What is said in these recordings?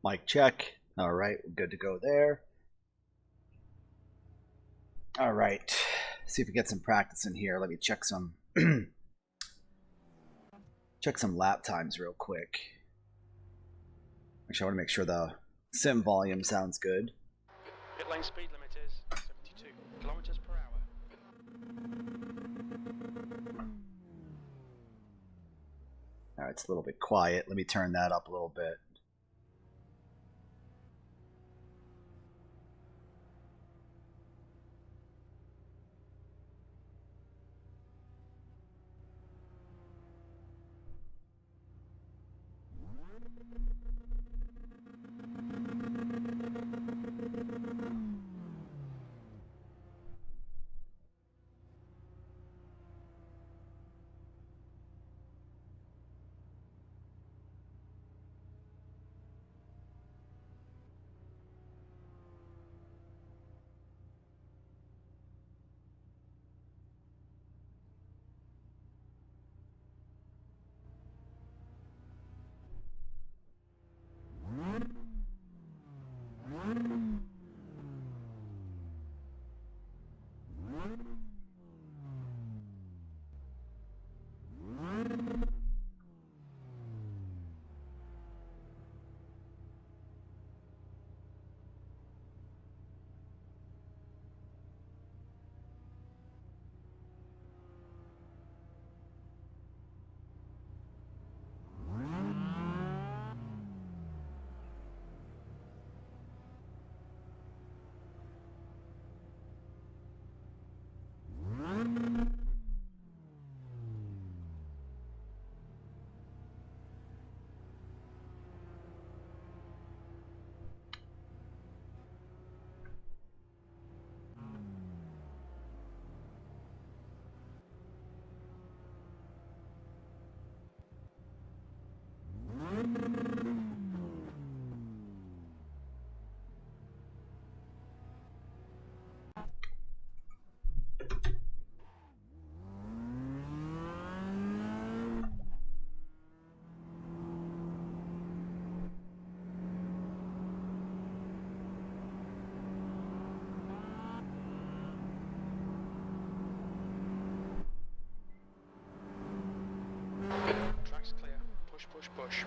Mic check. All right, we're good to go there. All right, see if we get some practice in here. Let me check some check some lap times real quick. Actually, I want to make sure the sim volume sounds good. Pit lane speed limit is 72 kilometers per hour. All right, it's a little bit quiet. Let me turn that up a little bit. Track's clear. Push, push, push.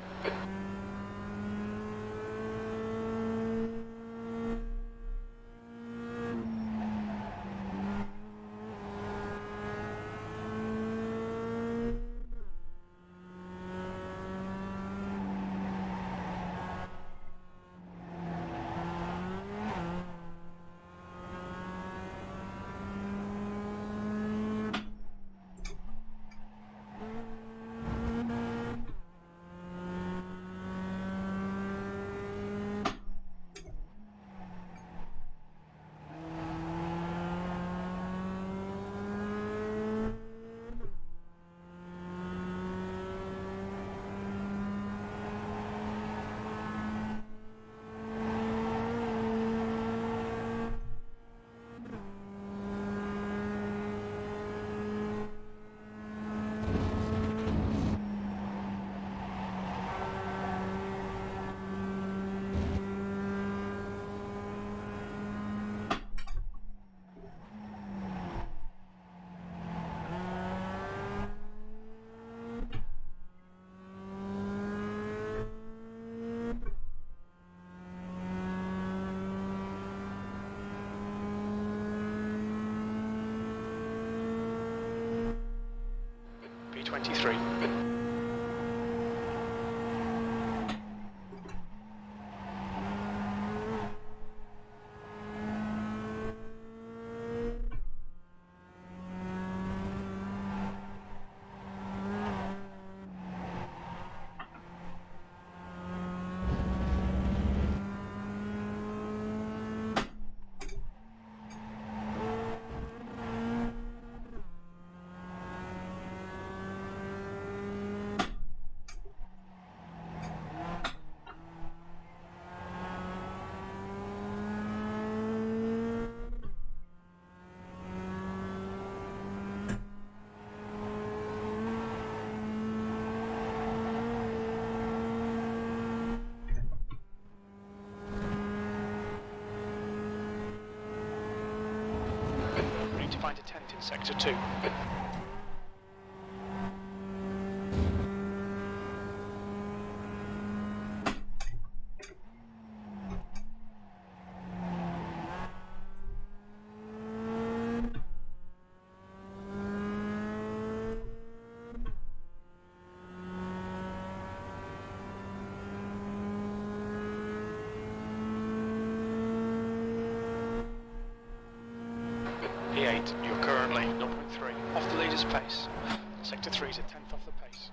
Find a tent in Sector 2. E8, you're currently 0.3 off the leader's pace. Sector 3 is a tenth off the pace.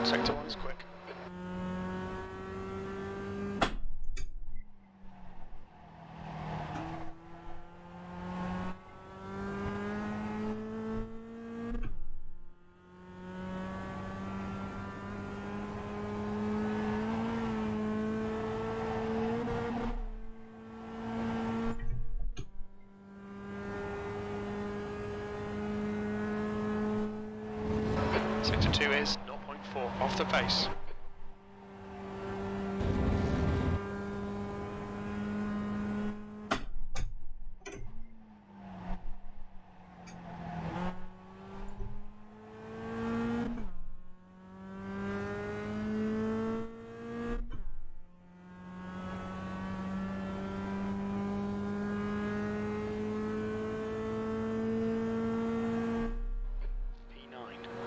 Sector 1 is quick. Sector 2 is 0.4 off the pace.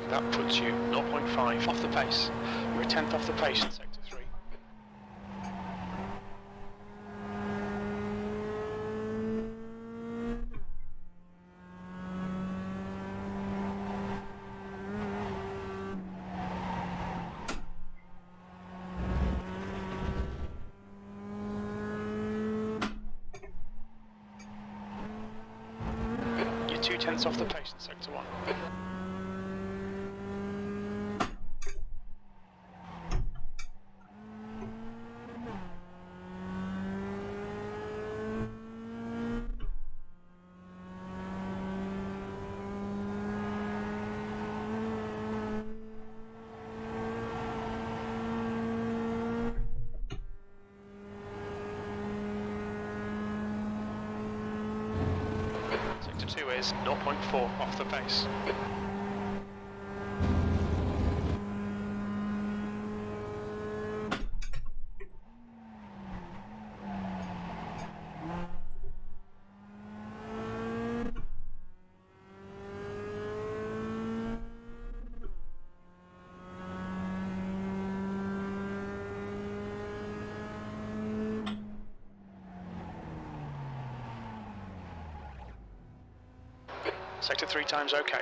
That puts you 0.5 off the pace. You're a tenth off the pace in Sector 3. You're 2/10 off the pace in Sector 1. Sector 2 is 0.4 off the pace. Sector 3 times OK.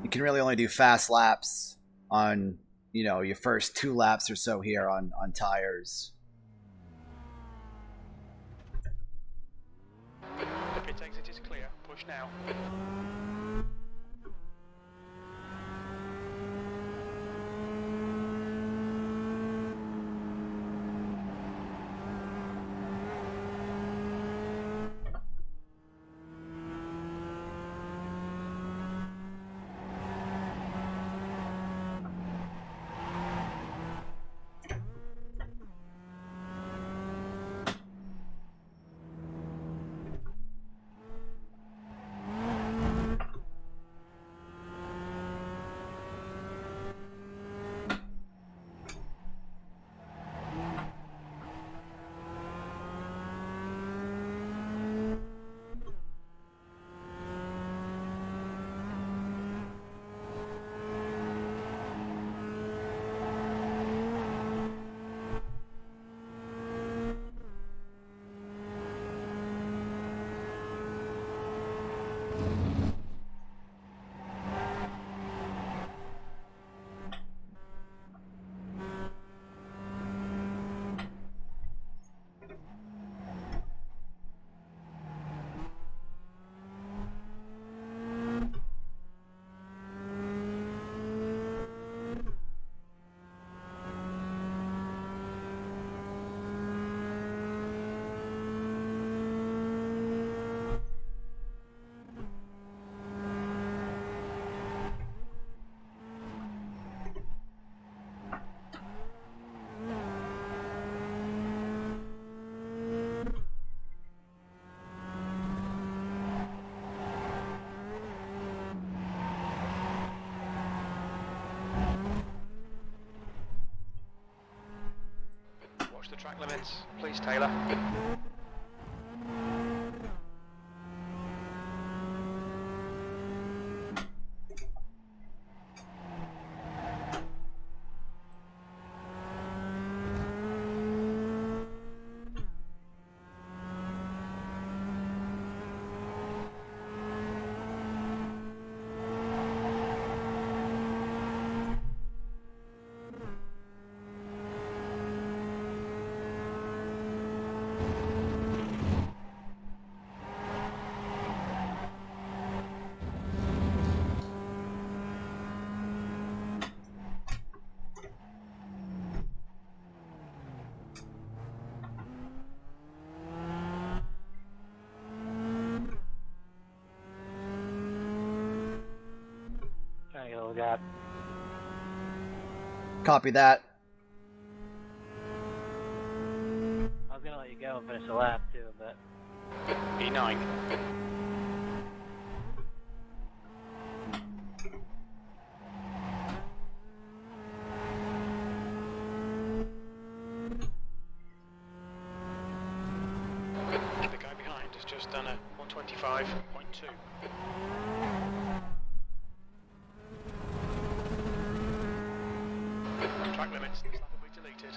You can really only do fast laps on, you know, your first 2 laps or so here on tires. The pit exit is clear. Push now. Track limits, please, Taylor. Got Copy that. I was gonna let you go and finish the lap too, but E9. The guy behind has just done a 125.2. Track limits, this lap will be deleted.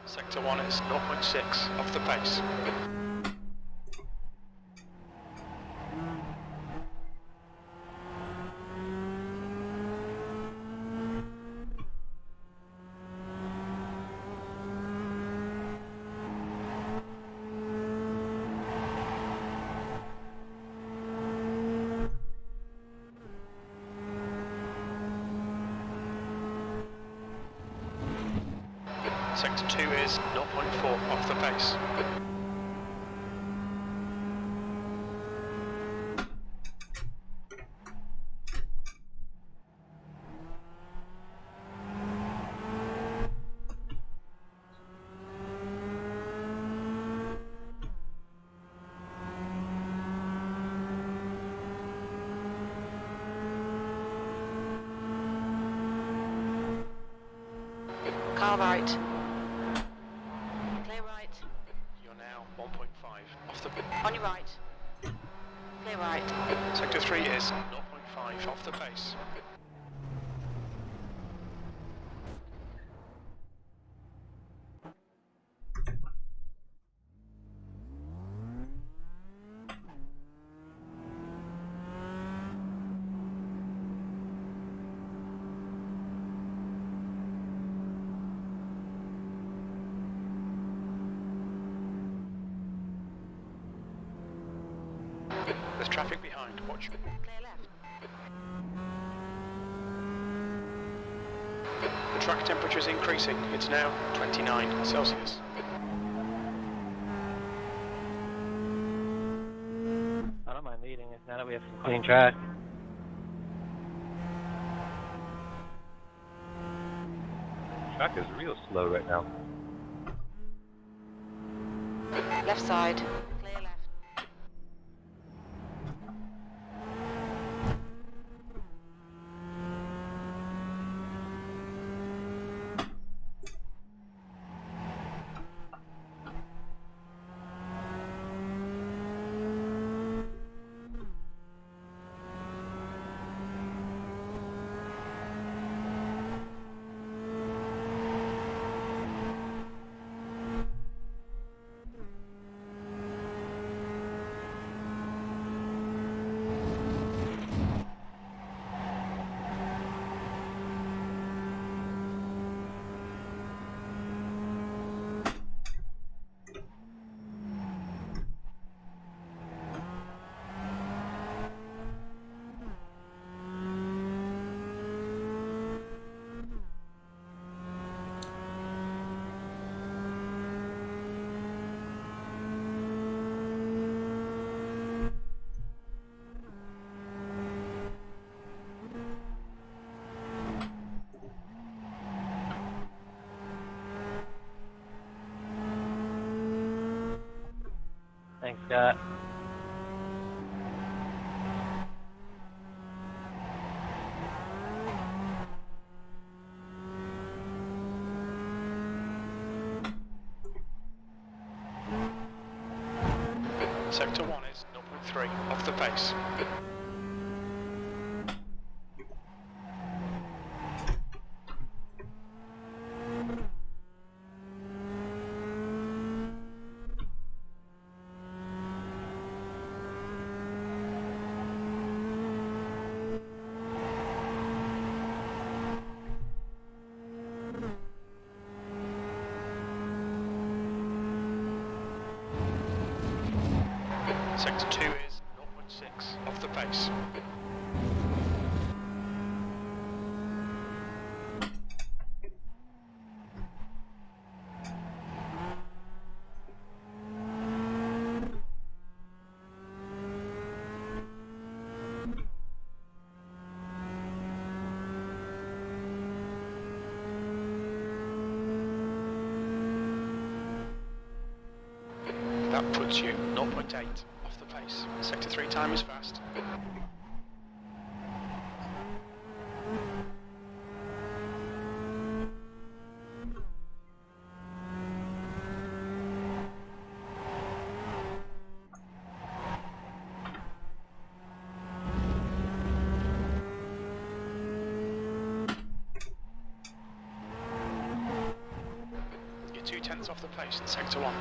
Sector 1 is 0.6 off the pace. Sector 2 is 0.4 off the pace. Car right. Clear right. You're now 1.5 off the On your right. Clear right. Sector 3 is 0.5 off the pace. There's traffic behind. Watch. Clear left. The track temperature is increasing. It's now 29 Celsius. I don't mind leading it now that we have some clean track. Track is real slow right now. Left side. Clear left. Thanks, Scott. Sector 1 is 0.3 off the pace. Sector 2 is 0.6 off the pace. That puts you 0.8 off the pace. Sector 3 time is fast. You're 0.2 off the pace in Sector 1.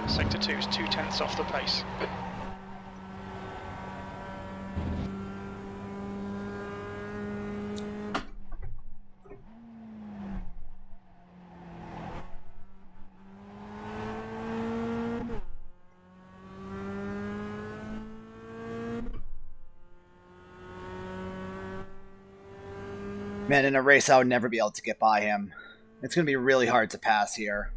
Sector 2 is 0.2 off the pace. Man, in a race, I would never be able to get by him. It's going to be really hard to pass here.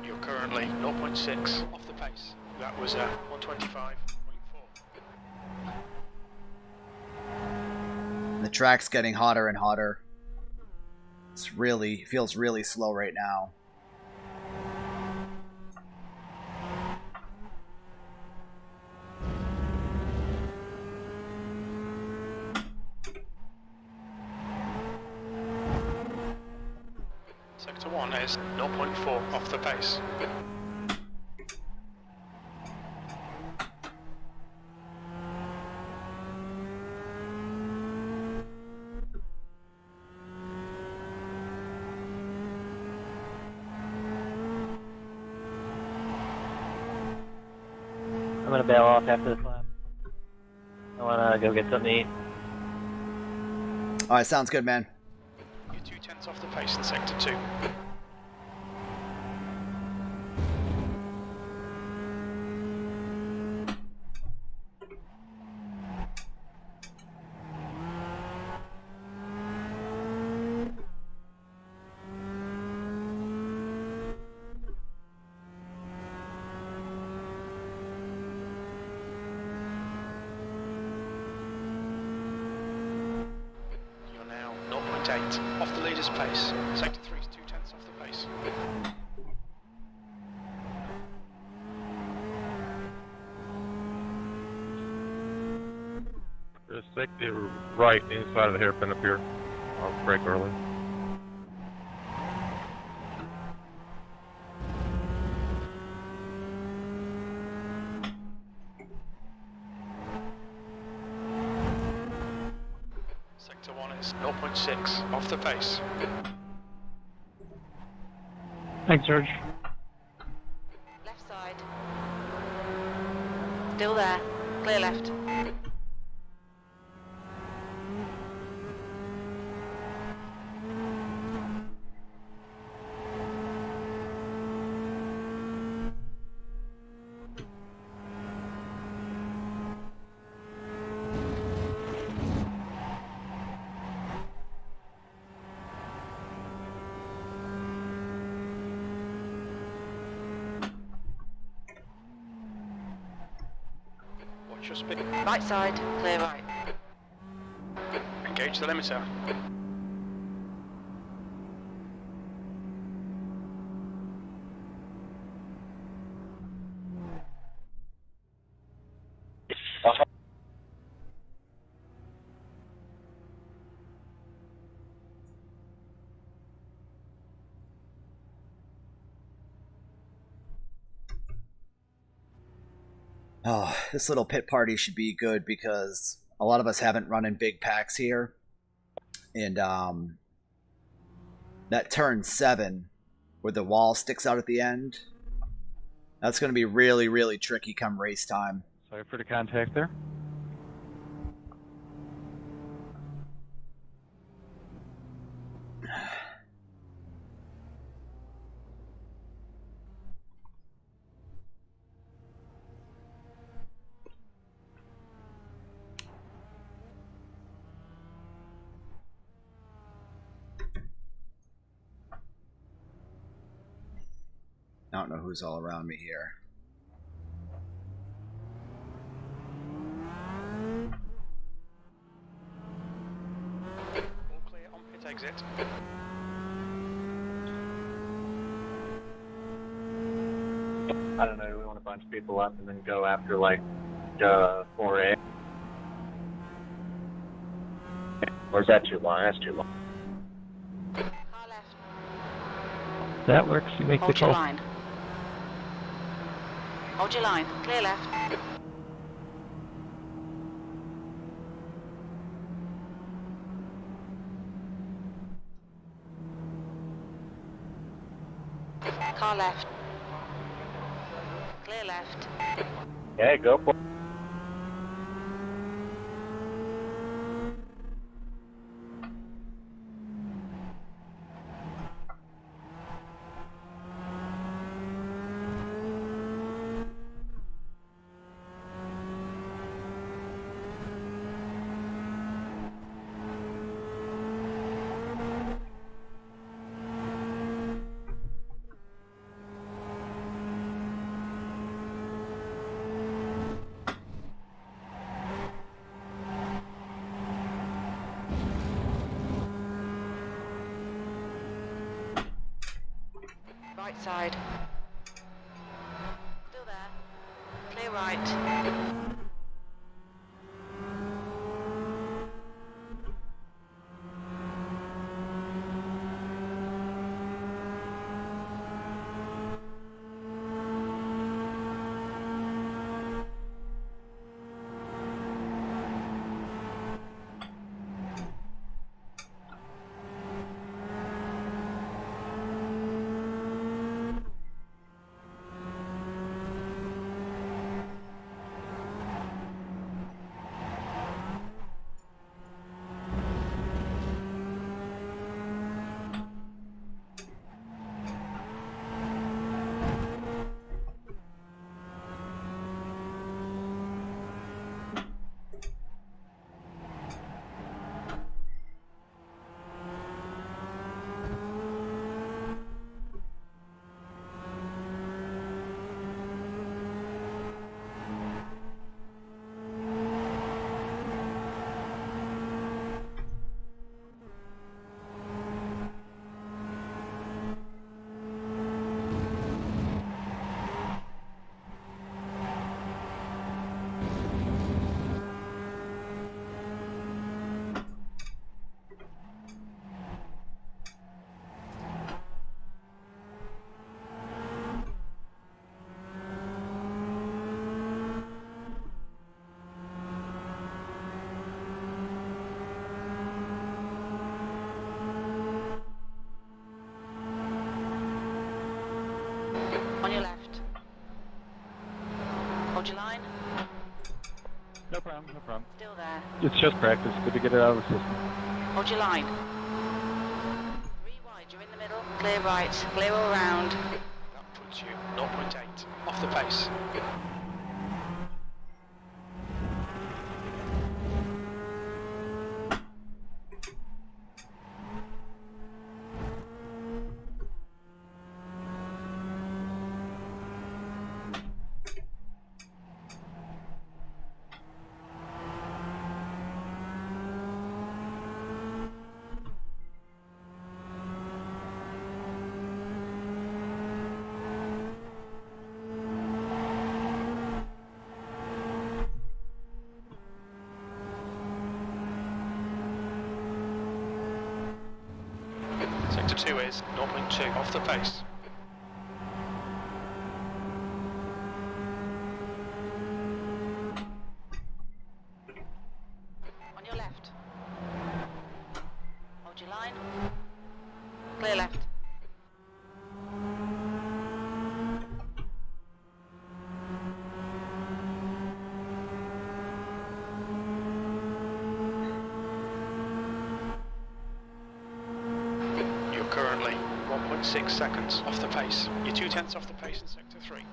You're currently 0.6 off the pace. That was 125.4. The track's getting hotter and hotter. Feels really slow right now. Sector 1 is 0.4 off the pace. I'm gonna bail off after this lap. I wanna go get something to eat. Alright, sounds good, man. You're 0.2 off the pace in Sector 2. 8, off the leader's pace. Sector 3 is 2/10 off the pace. Just take the right inside of the hairpin up here. I'll brake early. Sector 1 is 0.6 off the pace. Thanks, George. Left side. Still there. Clear left. Watch your speed. Right side. Clear right. Engage the limiter. Oh, this little pit party should be good because a lot of us haven't run in big packs here. And that turn 7 where the wall sticks out at the end, that's going to be really, really tricky come race time. Sorry for the contact there. I don't know who's all around me here. All clear on pit exit. I don't know, do we want to bunch people up and then go after, like, 4A? Or is that too long? That's too long. Car left. That works, you make Hold the your call. line. Hold your line. Clear left. Car left. Clear left. Okay, go for it. Right side. Still there. Clear right. problem, no problem. Still there. It's just practice. Good to get it out of the system. Hold your line. 3 wide, you're in the middle. Clear right, clear all round. That puts you 0.8 off the pace. Sector 2 is 0.2 off the pace. On your left. Hold your line. Clear left. You're currently 1.6 seconds off the pace. You're 2/10 off the pace in Sector 3.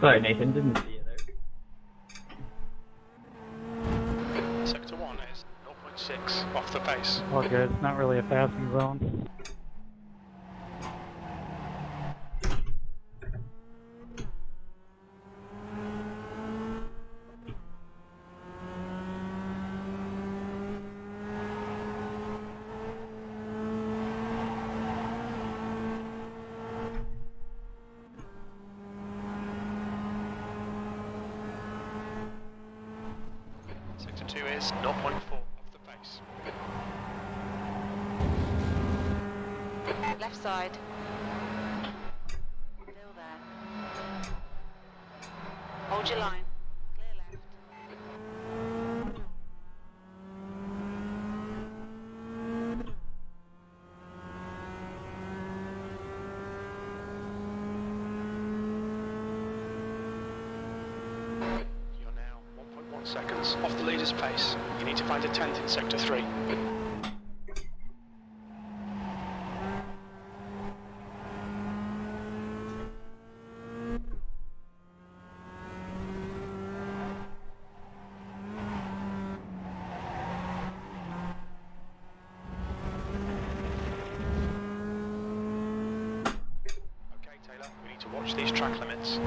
Sorry, Nathan, didn't see you there. Sector 1 is 0.6 off the pace. All good. It's not really a passing zone. Sector 2 is 0.4 off the pace. Left side. Still there. Hold your line. Clear left. You're now 1.1 seconds off the leader's pace. You need to find a 10th in Sector 3. Okay, Taylor, we need to watch these track limits.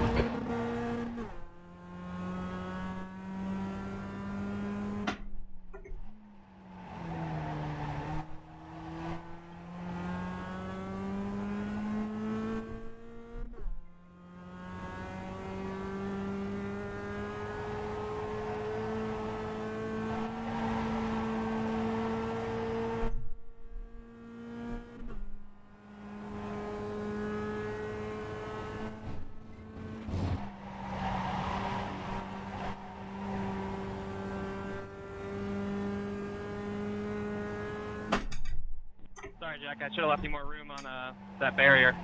Sorry, Jack. I should have left you more room on that barrier.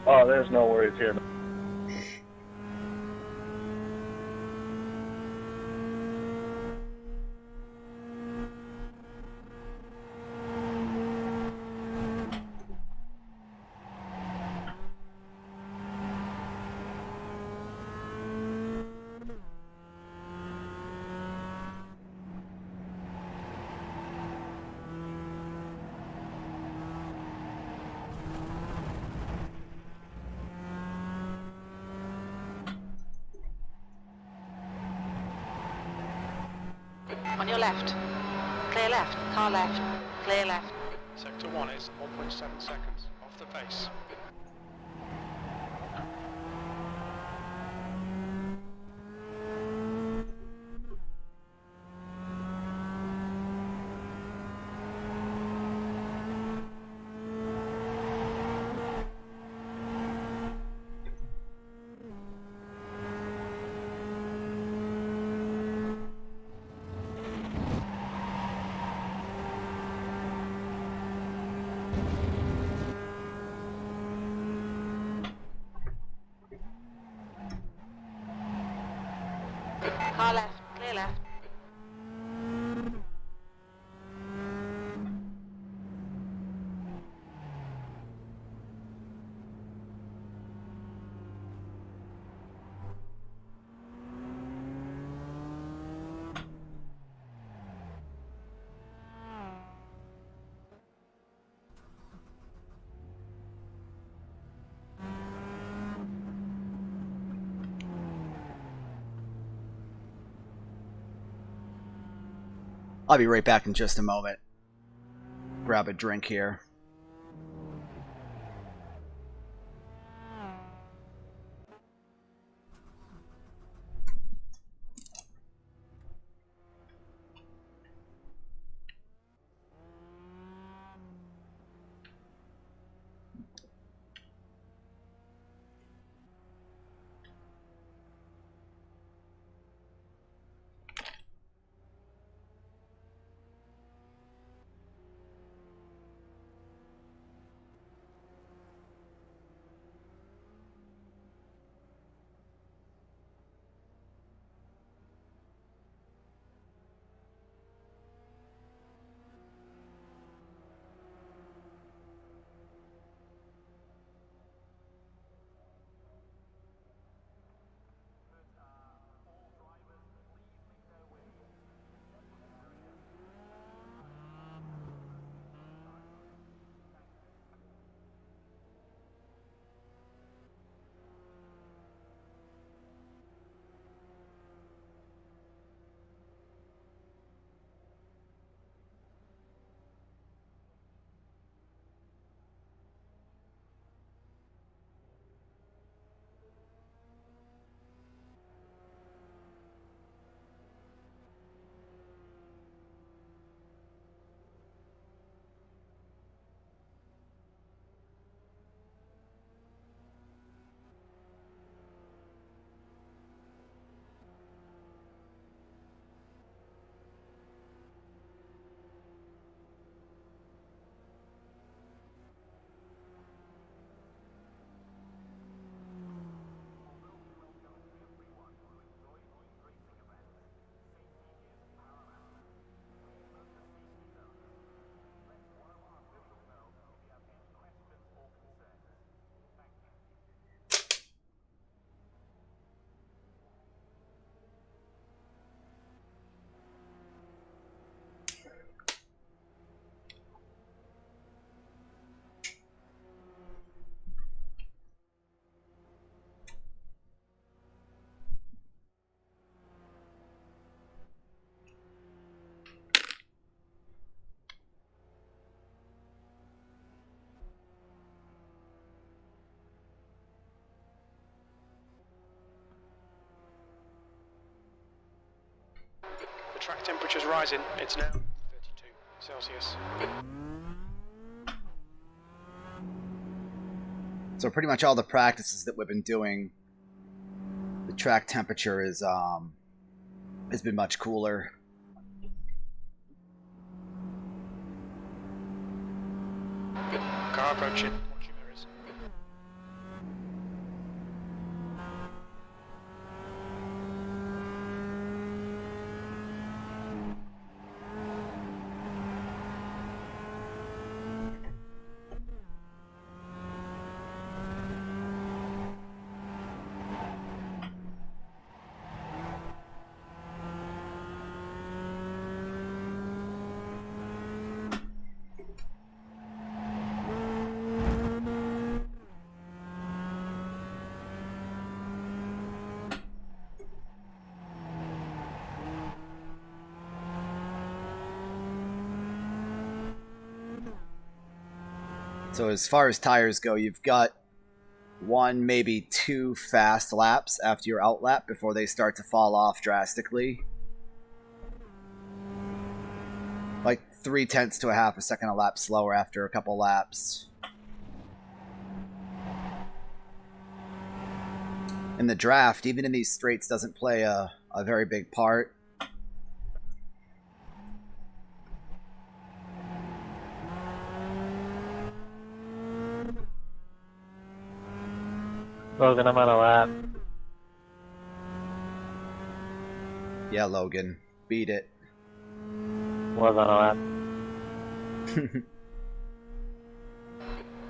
Oh, there's no worries here. On your left. Clear left. Car left. Clear left. Sector 1 is 1.7 seconds off the pace. Car left, clear left. I'll be right back in just a moment. Grab a drink here. The track temperature's rising. It's now 32 Celsius. So pretty much all the practices that we've been doing, the track temperature is has been much cooler. Car approaching. Watch your mirrors. So as far as tires go, you've got one, maybe two fast laps after your out lap before they start to fall off drastically. Like 0.3 to a half a second a lap slower after a couple laps. In the draft, even in these straights, doesn't play a very big part. Logan, I'm on a lap. Yeah, Logan. Beat it. Was on a lap.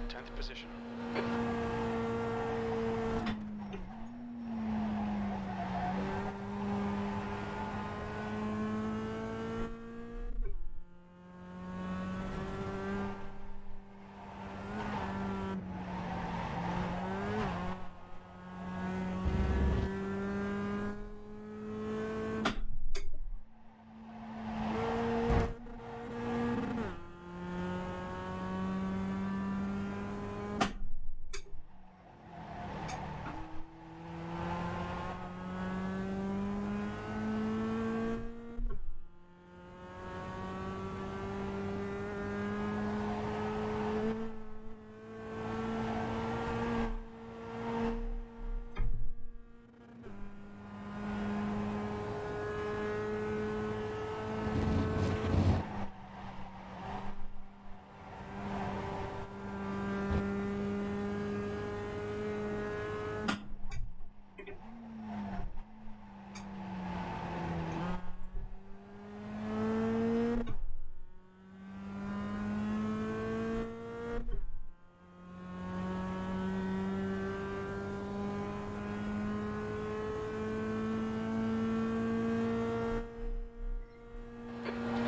10th position.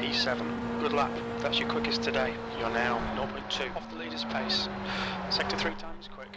E7. Good lap. That's your quickest today. You're now 0.2 off the leader's pace. Sector 3 time is quick.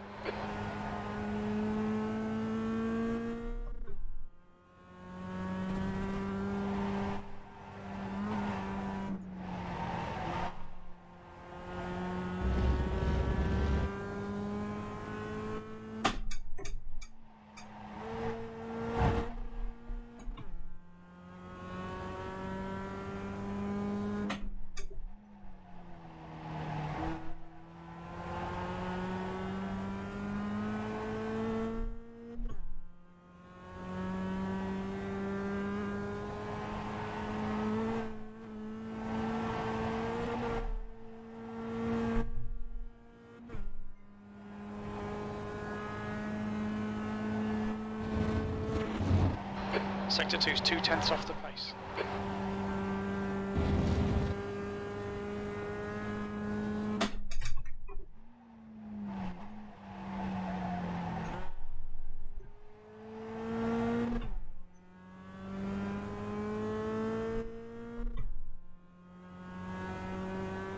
Sector 2's 2/10 off the pace.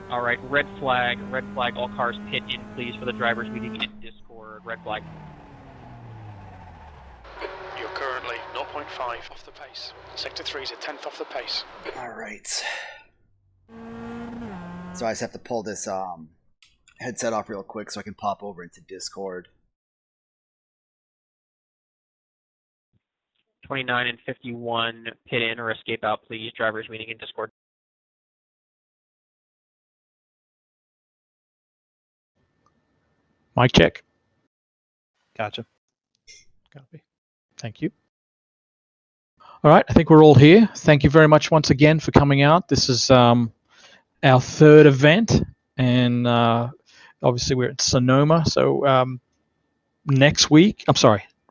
All right, red flag, all cars pit in, please, for the drivers meeting in Discord, red flag. You're currently 0.5 off the pace. Sector 3's a 10th off the pace. Alright. So I just have to pull this headset off real quick so I can pop over into Discord. 29 and 51, pit in or escape out, please, drivers meeting in Discord. Mic check. Gotcha. Copy. Thank you. All right, I think we're all here. Thank you very much once again for coming out. This is our third event, and obviously we're at Sonoma. So next week,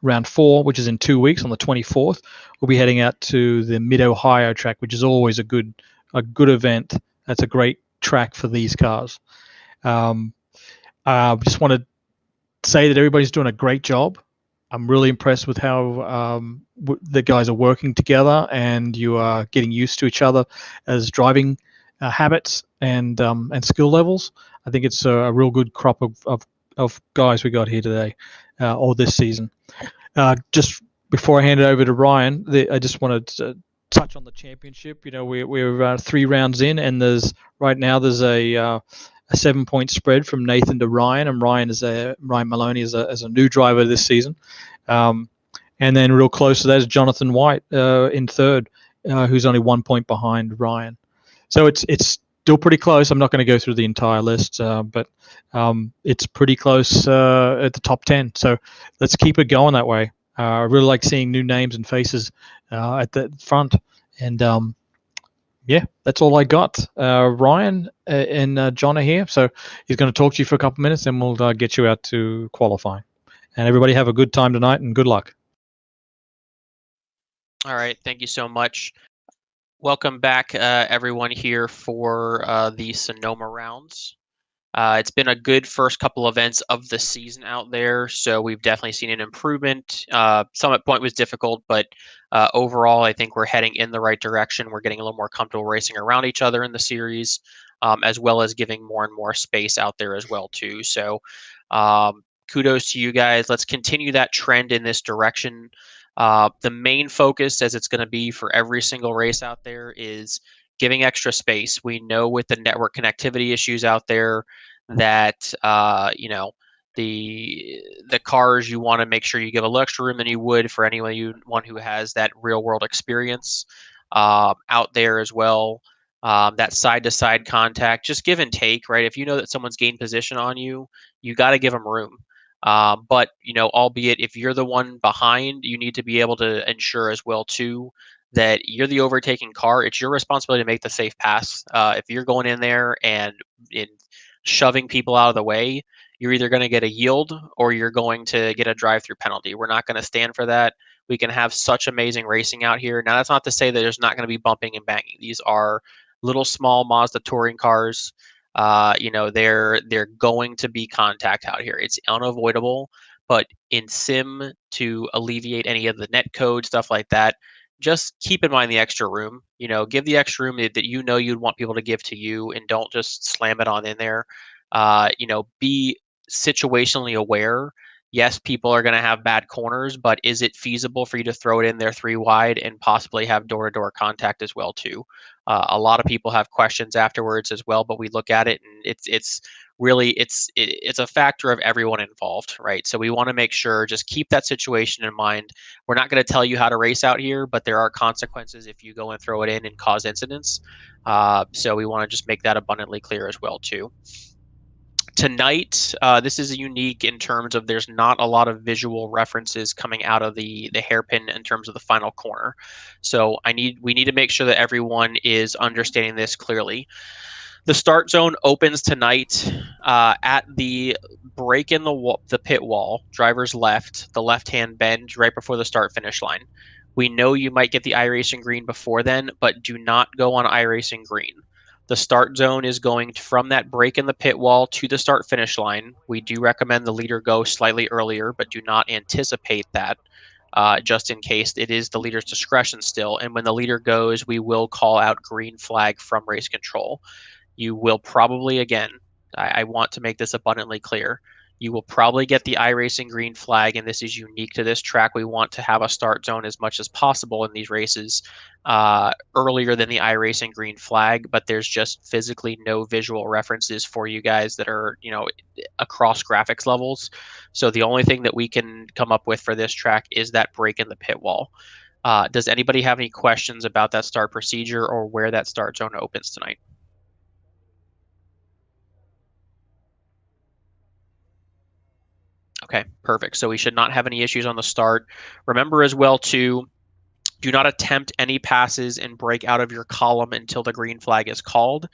round 4, which is in 2 weeks on the 24th, we'll be heading out to the Mid-Ohio track, which is always a good event. That's a great track for these cars. Just want to say that everybody's doing a great job. I'm really impressed with how the guys are working together, and you are getting used to each other as driving habits and skill levels. I think it's a real good crop of guys we got here today, or this season. Just before I hand it over to Ryan, I just wanted to touch on the championship. You know, we're 3 rounds in, and there's a 7-point spread from Nathan to Ryan, and Ryan Maloney is a new driver this season. And then real close to that is Jonathan White in third, who's only 1 point behind Ryan. So it's still pretty close. I'm not going to go through the entire list, but it's pretty close at the top 10. So let's keep it going that way. I really like seeing new names and faces at the front. And yeah, that's all I got. Ryan and John are here, so he's going to talk to you for a couple minutes, and we'll get you out to qualifying. And everybody have a good time tonight, and good luck. All right, thank you so much. Welcome back, everyone here for the Sonoma rounds. It's been a good first couple events of the season out there, so we've definitely seen an improvement. Summit Point was difficult, but overall, I think we're heading in the right direction. We're getting a little more comfortable racing around each other in the series, as well as giving more and more space out there as well too. So, kudos to you guys. Let's continue that trend in this direction. The main focus, as it's going to be for every single race out there, is giving extra space. We know with the network connectivity issues out there that the cars, you want to make sure you give a little extra room than you would for anyone who has that real world experience out there as well. That side to side contact, just give and take, right? If you know that someone's gained position on you, you got to give them room. But albeit if you're the one behind, you need to be able to ensure as well too that you're the overtaking car. It's your responsibility to make the safe pass. If you're going in there and shoving people out of the way, you're either going to get a yield or you're going to get a drive-through penalty. We're not going to stand for that. We can have such amazing racing out here. Now, that's not to say that there's not going to be bumping and banging. These are little small Mazda touring cars. They're going to be contact out here. It's unavoidable. But in sim, to alleviate any of the net code stuff like that, just keep in mind the extra room. Give the extra room that you'd want people to give to you, and don't just slam it on in there. Be situationally aware. Yes, people are going to have bad corners, but is it feasible for you to throw it in there 3 wide and possibly have door-to-door contact as well too? A lot of people have questions afterwards as well, but we look at it and it's really it's a factor of everyone involved, right? So we want to make sure, just keep that situation in mind. We're not going to tell you how to race out here, but there are consequences if you go and throw it in and cause incidents. So we want to just make that abundantly clear as well too. Tonight, this is unique in terms of there's not a lot of visual references coming out of the hairpin in terms of the final corner. So we need to make sure that everyone is understanding this clearly. The start zone opens tonight at the break in the pit wall, driver's left, the left-hand bend right before the start-finish line. We know you might get the iRacing green before then, but do not go on iRacing green. The start zone is going from that break in the pit wall to the start-finish line. We do recommend the leader go slightly earlier, but do not anticipate that. Just in case. It is the leader's discretion still. And when the leader goes, we will call out green flag from race control. You will probably, again, I want to make this abundantly clear, you will probably get the iRacing green flag, and this is unique to this track. We want to have a start zone as much as possible in these races earlier than the iRacing green flag, but there's just physically no visual references for you guys that are, across graphics levels. So the only thing that we can come up with for this track is that break in the pit wall. Does anybody have any questions about that start procedure or where that start zone opens tonight? Okay, perfect. So we should not have any issues on the start. Remember as well to do not attempt any passes and break out of your column until the green flag is called.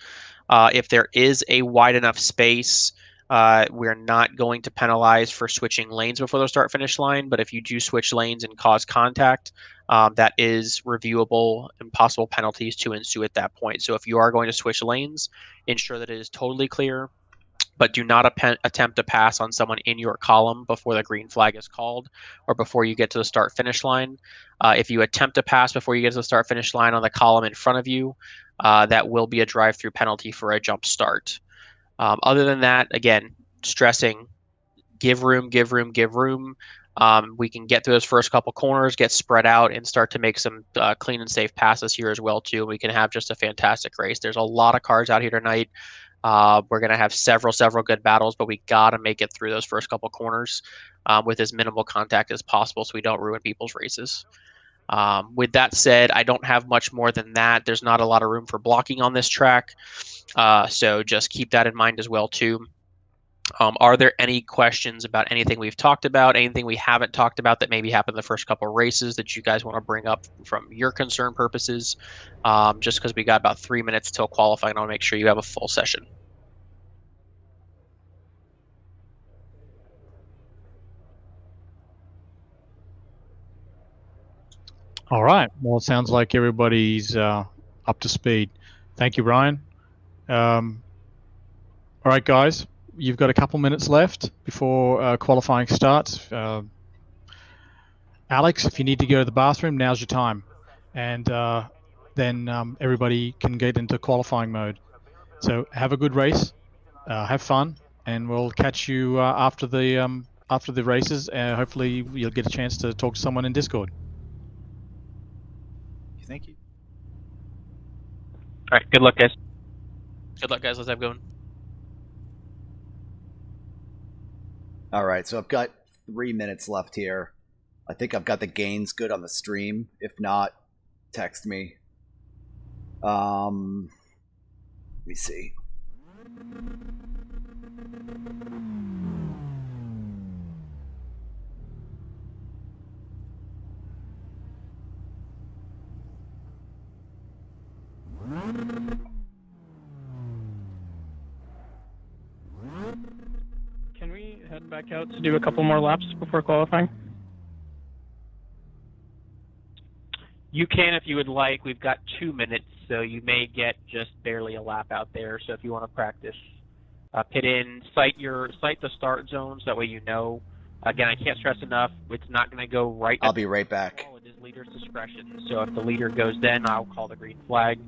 If there is a wide enough space, we're not going to penalize for switching lanes before the start finish line, but if you do switch lanes and cause contact, that is reviewable and possible penalties to ensue at that point. So if you are going to switch lanes, ensure that it is totally clear, but do not attempt to pass on someone in your column before the green flag is called or before you get to the start finish line. If you attempt to pass before you get to the start finish line on the column in front of you, that will be a drive-through penalty for a jump start. Other than that, again, stressing, give room, give room, give room. We can get through those first couple corners, get spread out, and start to make some clean and safe passes here as well too. We can have just a fantastic race. There's a lot of cars out here tonight. We're going to have several good battles, but we got to make it through those first couple corners with as minimal contact as possible so we don't ruin people's races. With that said, I don't have much more than that. There's not a lot of room for blocking on this track, so just keep that in mind as well too. Are there any questions about anything we've talked about, anything we haven't talked about that maybe happened the first couple of races that you guys want to bring up from your concern purposes? Just because we got about 3 minutes till qualifying, I want to make sure you have a full session. All right. Well, it sounds like everybody's up to speed. Thank you, Ryan. All right, guys. You've got a couple minutes left before qualifying starts. Alex, if you need to go to the bathroom, now's your time. And then everybody can get into qualifying mode. So have a good race, have fun, and we'll catch you after the races. Hopefully, you'll get a chance to talk to someone in Discord. Thank you. All right. Good luck, guys. Good luck, guys. Let's have a good one. All right, so I've got 3 minutes left here. I think I've got the gains good on the stream. If not, text me. Let me see. Can we head back out to do a couple more laps before qualifying? You can if you would like. We've got 2 minutes, so you may get just barely a lap out there. So if you want to practice, pit in, sight the start zones. That way you know. Again, I can't stress enough. It's not going to go right. I'll be right back. It is leader's discretion. So if the leader goes, then I'll call the green flag.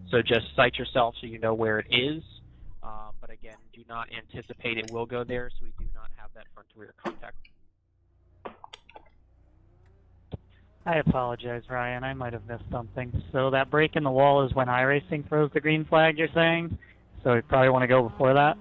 So just sight yourself so you know where it is. But again, do not anticipate it will go there. So we do not have that front to rear contact. I apologize, Ryan. I might have missed something. So that break in the wall is when iRacing throws the green flag, you're saying? So you probably want to go before that?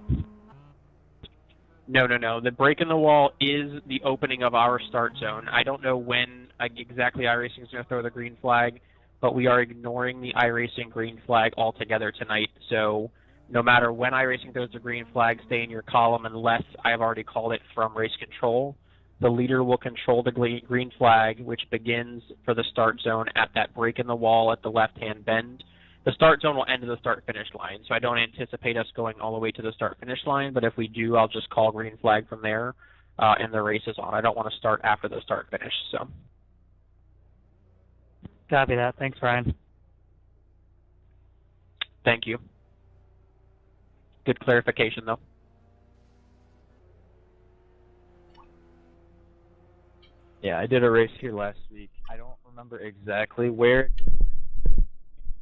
No. The break in the wall is the opening of our start zone. I don't know when exactly iRacing is going to throw the green flag, but we are ignoring the iRacing green flag altogether tonight. So no matter when iRacing throws the green flag, stay in your column unless I have already called it from race control. The leader will control the green flag, which begins for the start zone at that break in the wall at the left-hand bend. The start zone will end at the start-finish line, so I don't anticipate us going all the way to the start-finish line, but if we do, I'll just call green flag from there, and the race is on. I don't want to start after the start-finish, so. Copy that. Thanks, Ryan. Thank you. Good clarification, though. Yeah, I did a race here last week. I don't remember exactly where it goes,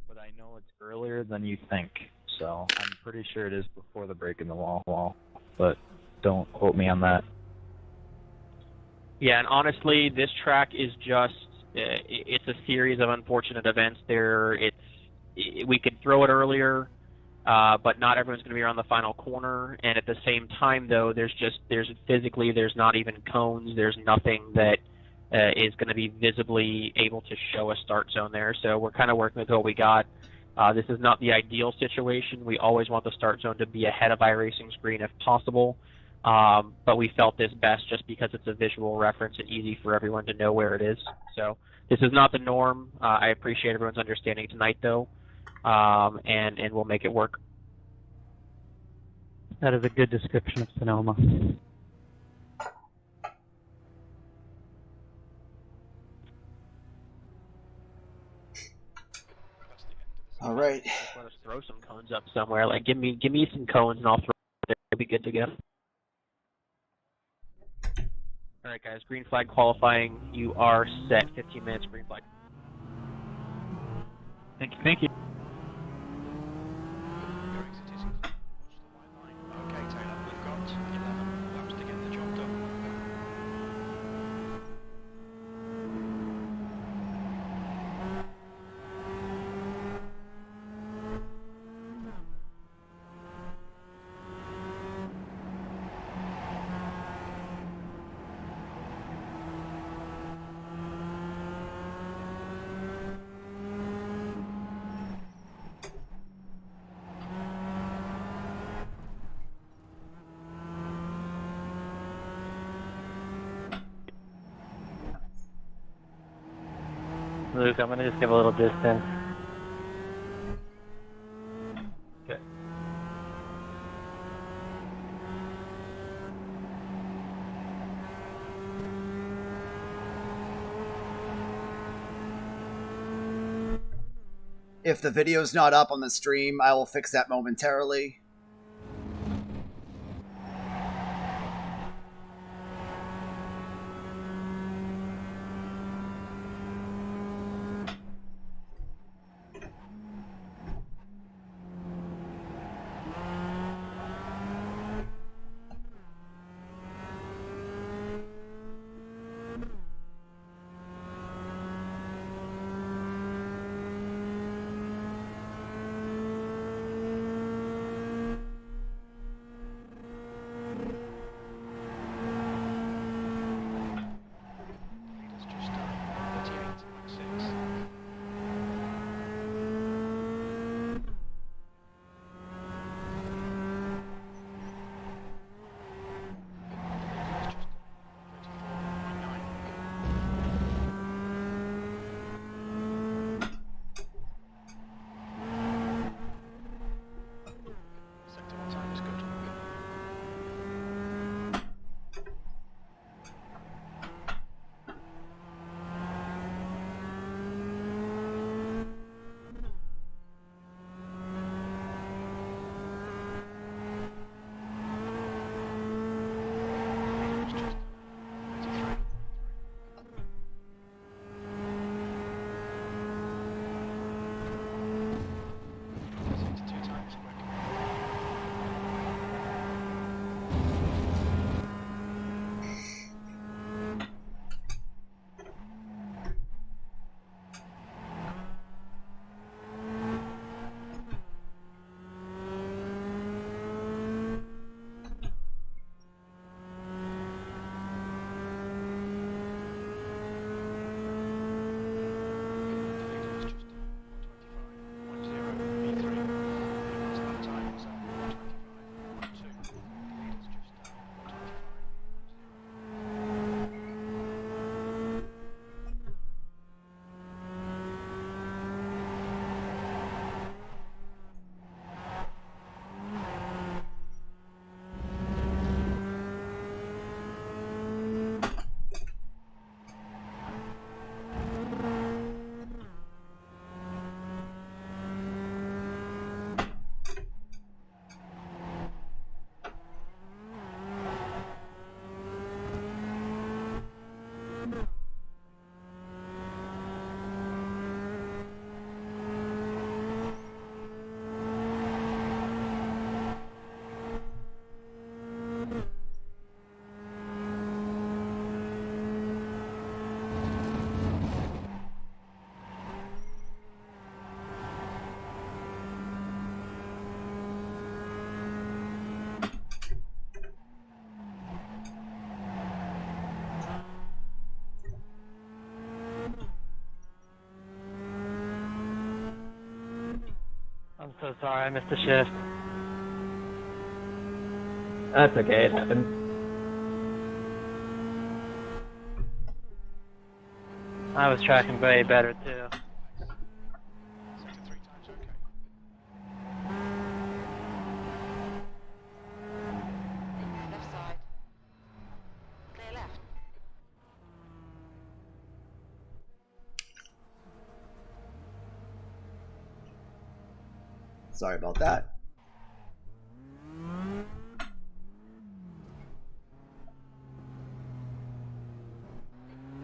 but I know it's earlier than you think. So I'm pretty sure it is before the break in the wall, but don't quote me on that. Yeah, and honestly, this track is just, it's a series of unfortunate events. We could throw it earlier, but not everyone's going to be around the final corner. And at the same time, though, there's not even cones. There's nothing that is going to be visibly able to show a start zone there. So we're kind of working with what we got. This is not the ideal situation. We always want the start zone to be ahead of iRacing's green if possible. But we felt this best just because it's a visual reference and easy for everyone to know where it is. So this is not the norm. I appreciate everyone's understanding tonight, though, and we'll make it work. That is a good description of Sonoma. All right. Let us throw some cones up somewhere. Like, give me some cones and I'll throw it there. It'll be good to go. All right, guys. Green flag qualifying. You are set. 15 minutes. Green flag. Thank you. Thank you. Okay, Taylor, we've got 11 laps to get the job done. Luke, I'm going to just give a little distance. Okay. If the video's not up on the stream, I will fix that momentarily. I'm so sorry, I missed the shift. That's okay, it happened. I was tracking way better too. Left side. Clear left. Sorry about that.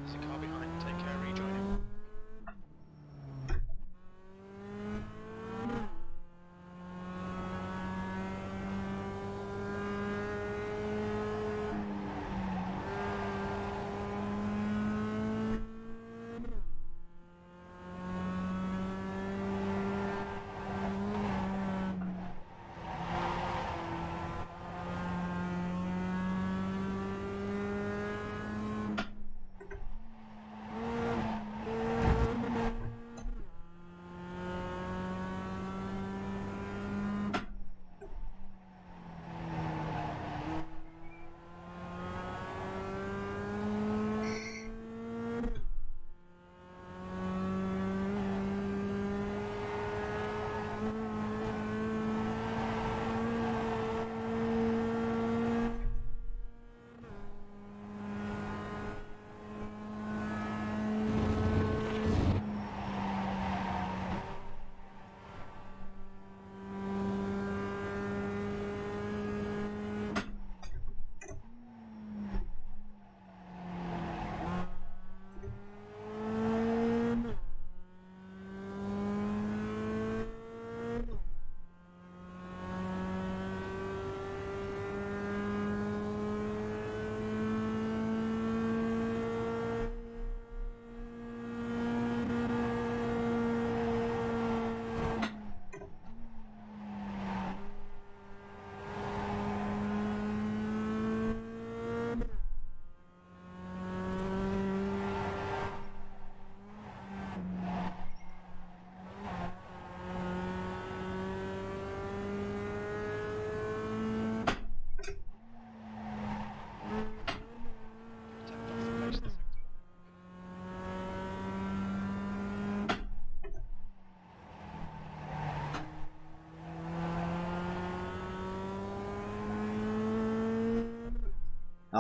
There's a car behind. Take care, rejoin him.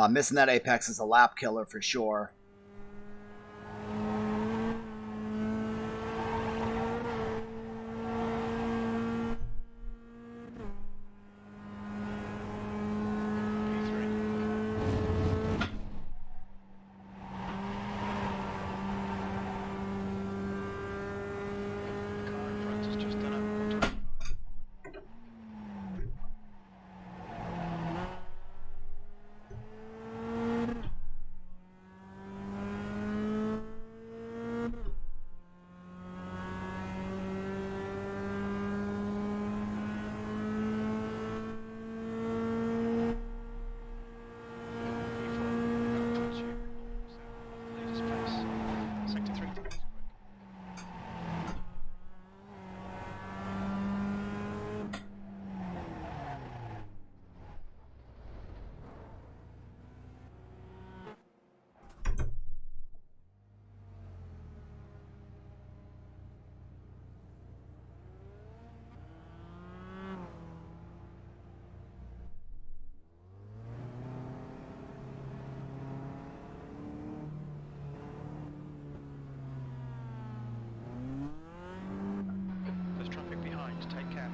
Missing that apex is a lap killer for sure. There's traffic behind, take care.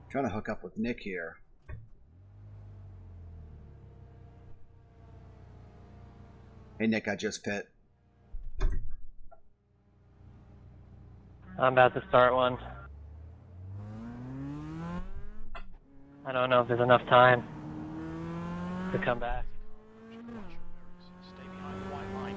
Trying to hook up with Nick here. Hey Nick, I just pit. I'm about to start one. I don't know if there's enough time to come back. Stay behind the white line.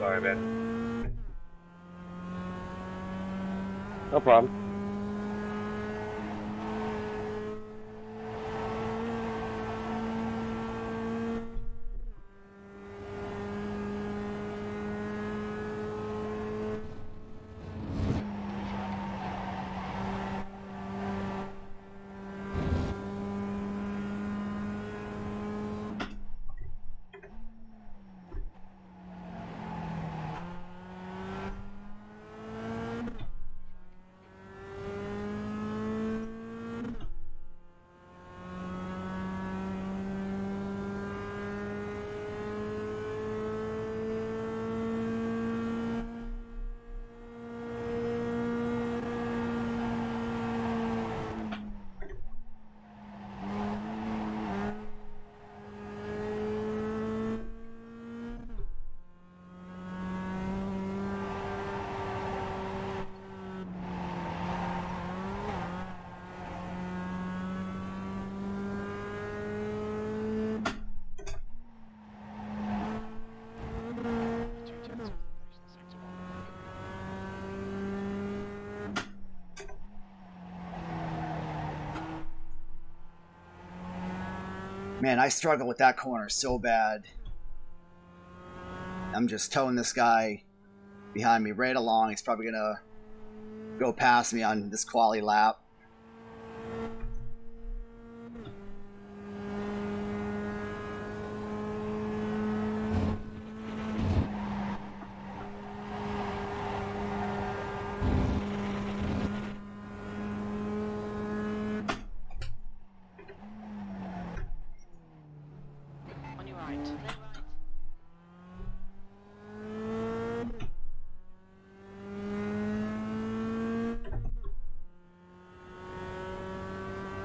Sorry, man. No problem. Man, I struggle with that corner so bad. I'm just towing this guy behind me right along. He's probably gonna go past me on this quali lap. On your right. Clear right.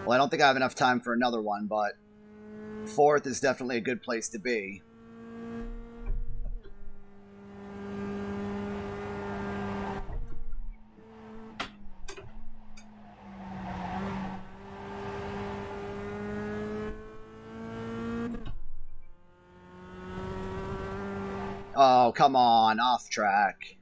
Well, I don't think I have enough time for another one, but fourth is definitely a good place to be. Oh, come on, off track.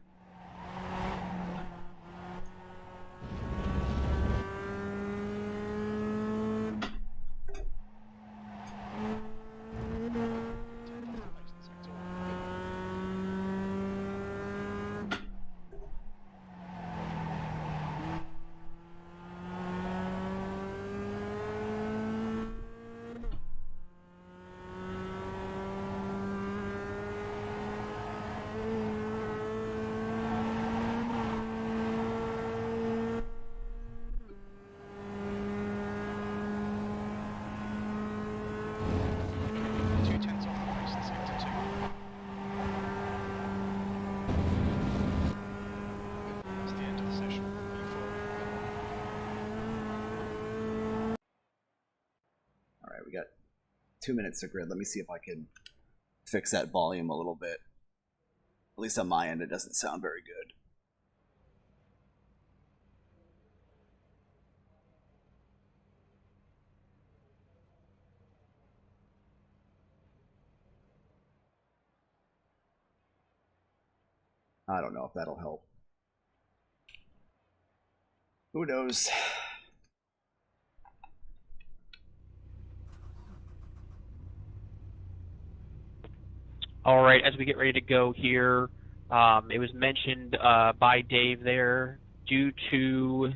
We got 2 minutes to grid. Let me see if I can fix that volume a little bit. At least on my end, it doesn't sound very good. I don't know if that'll help. Who knows? All right, as we get ready to go here, it was mentioned by Dave there, due to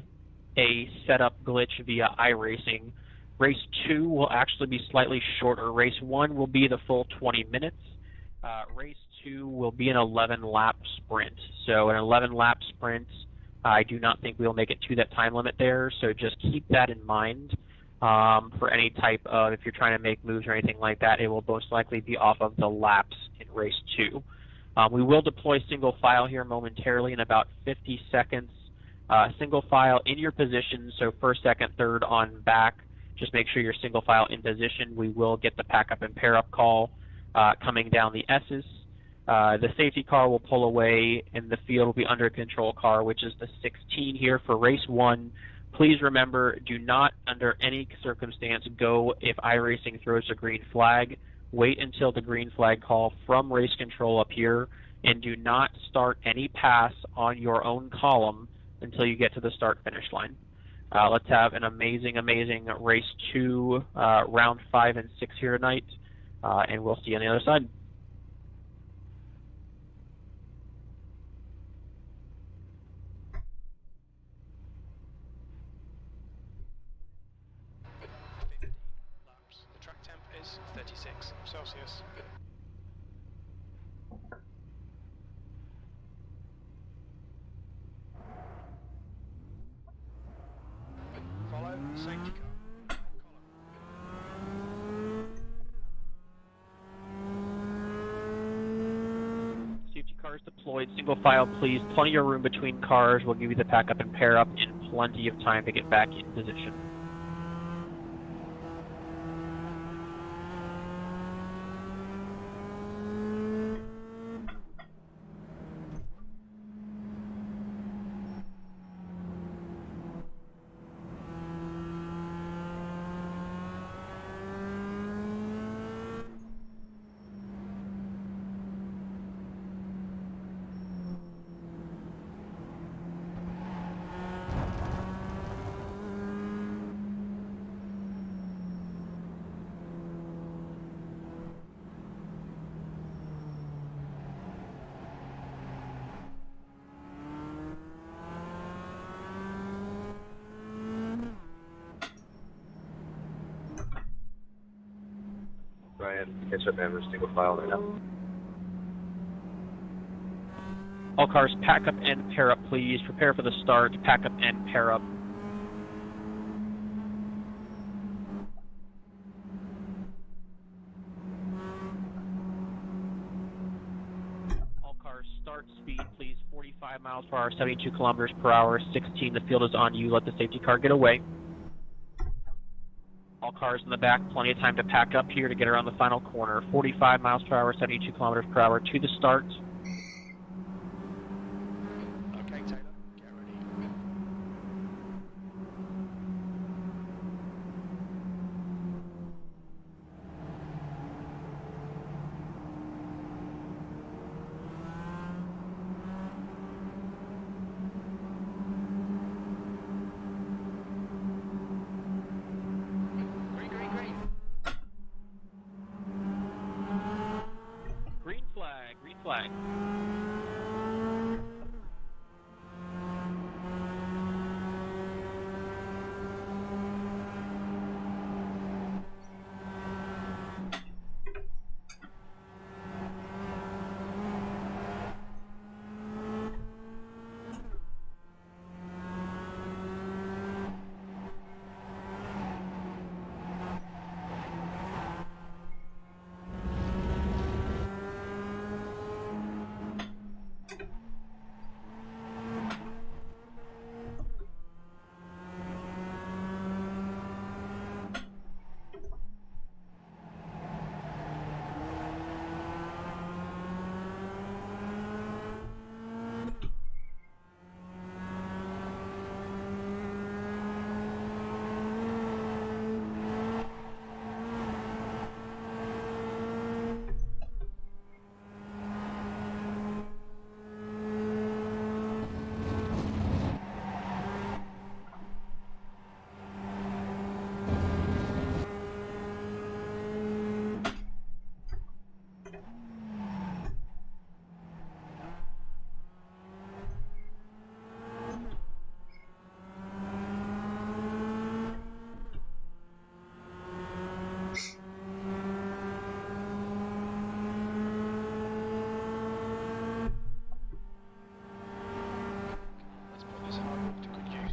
a setup glitch via iRacing, race 2 will actually be slightly shorter. Race 1 will be the full 20 minutes. Race 2 will be an 11-lap sprint. So an 11-lap sprint, I do not think we'll make it to that time limit there, so just keep that in mind. For any type of, if you're trying to make moves or anything like that, it will most likely be off of the laps in race 2. We will deploy single file here momentarily in about 50 seconds. Single file in your position, so first, second, third on back. Just make sure you're single file in position. We will get the pack up and pair up call coming down the S's. The safety car will pull away, and the field will be under control car, which is the 16 here for race 1. Please remember, do not, under any circumstance, go if iRacing throws a green flag. Wait until the green flag call from race control up here, and do not start any pass on your own column until you get to the start-finish line. Let's have an amazing, amazing race 2, round 5 and 6 here tonight, and we'll see you on the other side. The track temp is 36 Celsius. Follow safety car. Safety cars deployed, single file please, plenty of room between cars. We'll give you the pack up and pair up in plenty of time to get back in position. and catch up members single file right now. All cars, pack up and pair up, please. Prepare for the start. Pack up and pair up. All cars, start speed, please. 45 miles per hour, 72 kilometers per hour. 16, the field is on you. Let the safety car get away. All cars in the back, plenty of time to pack up here to get around the final corner. 45 miles per hour, 72 kilometers per hour to the start. Okay, Taylor, get ready. Green, green, green. Green flag, green flag. Let's put this hard work to good use.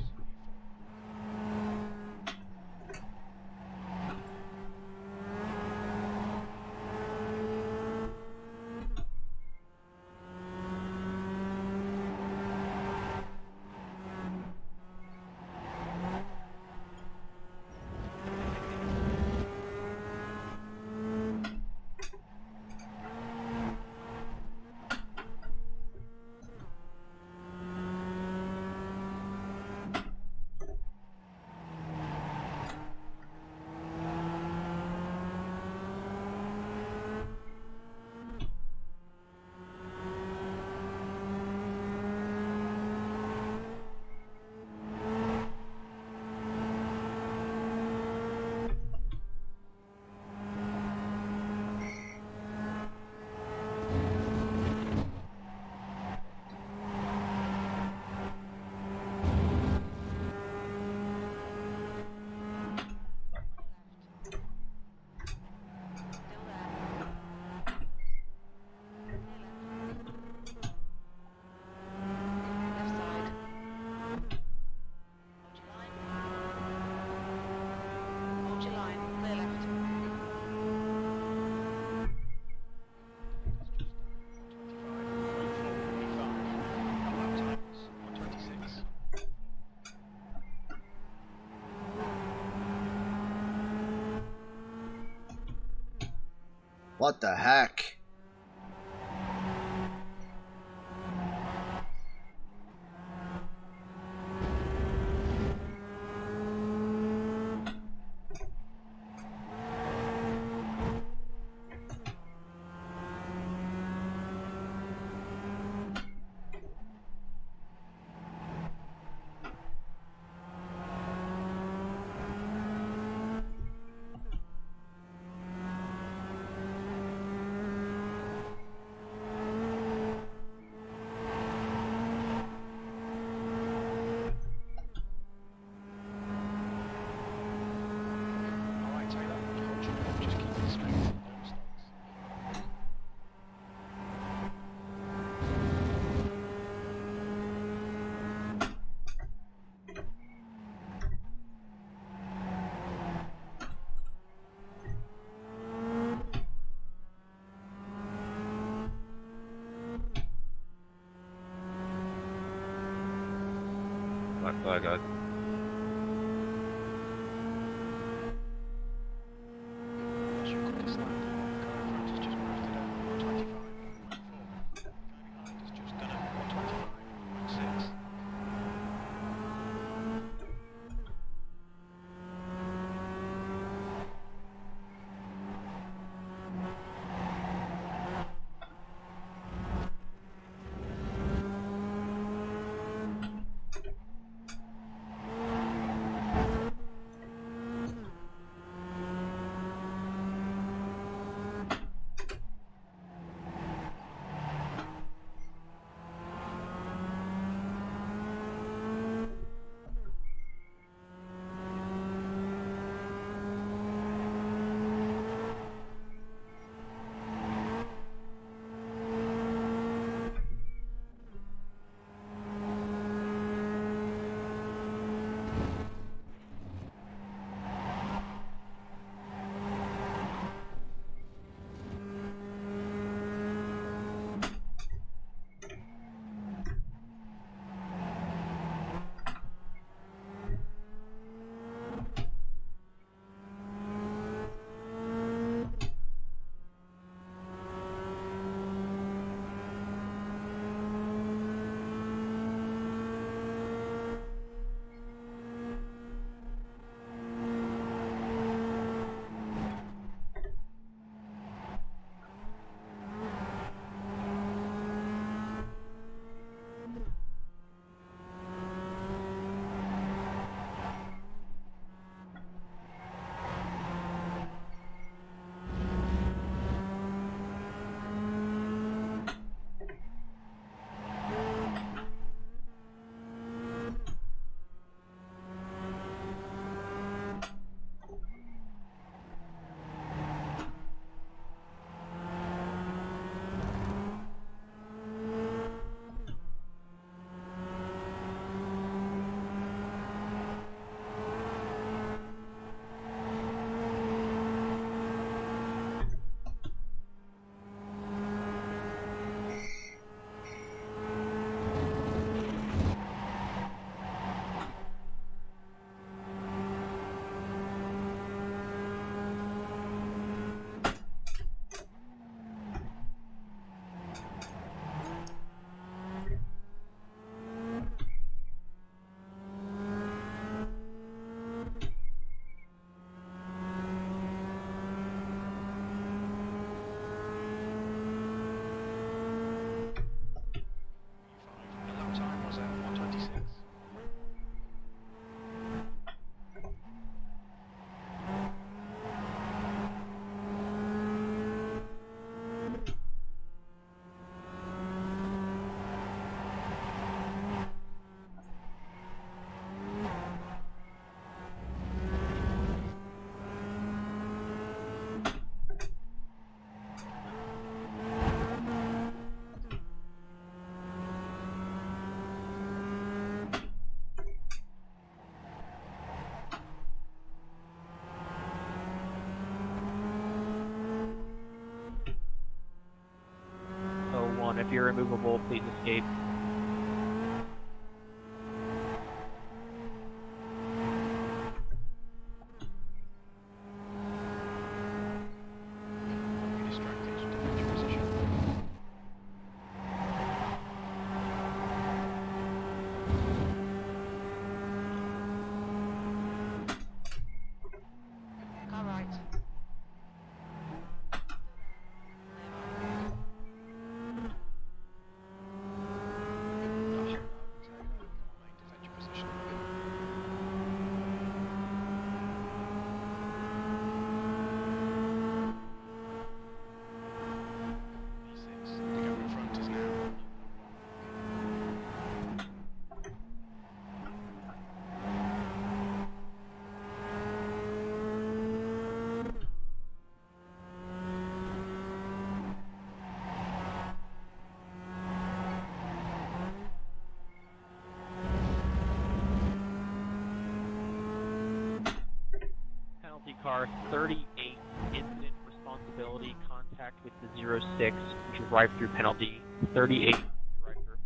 What the heck? Bye, guys. What's your quickest lap? Car in front has just rounded up 125.4. Car behind has just done a 125.6. If you're removable, please escape. Car right. Car 38, incident responsibility, contact with the 06, drive-through penalty, 38, drive-through.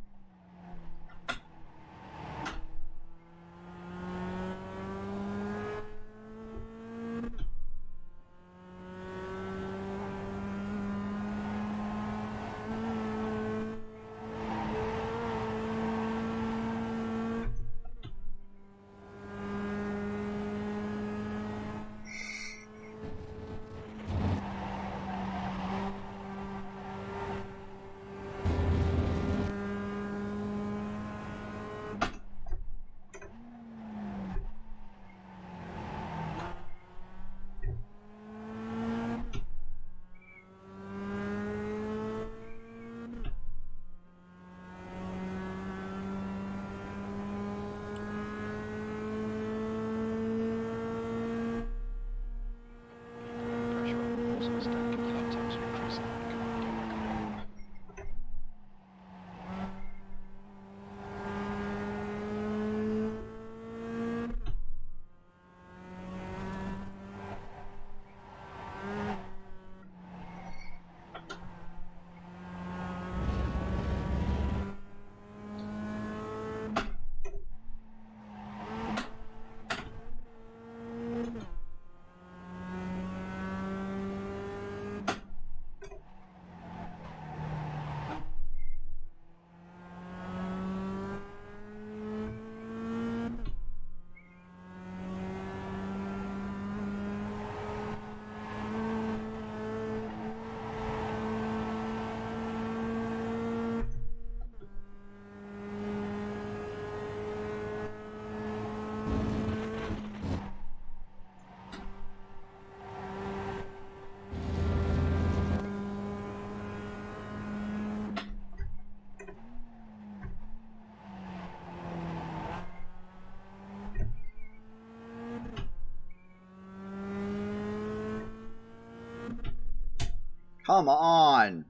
Come on.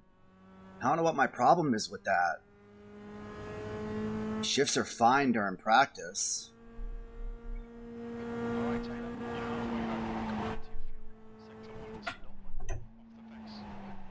I don't know what my problem is with that. Shifts are fine during practice. Alright, Taylor, you're halfway home. Welcome back to your fuel. Sector 1 is not one off the base.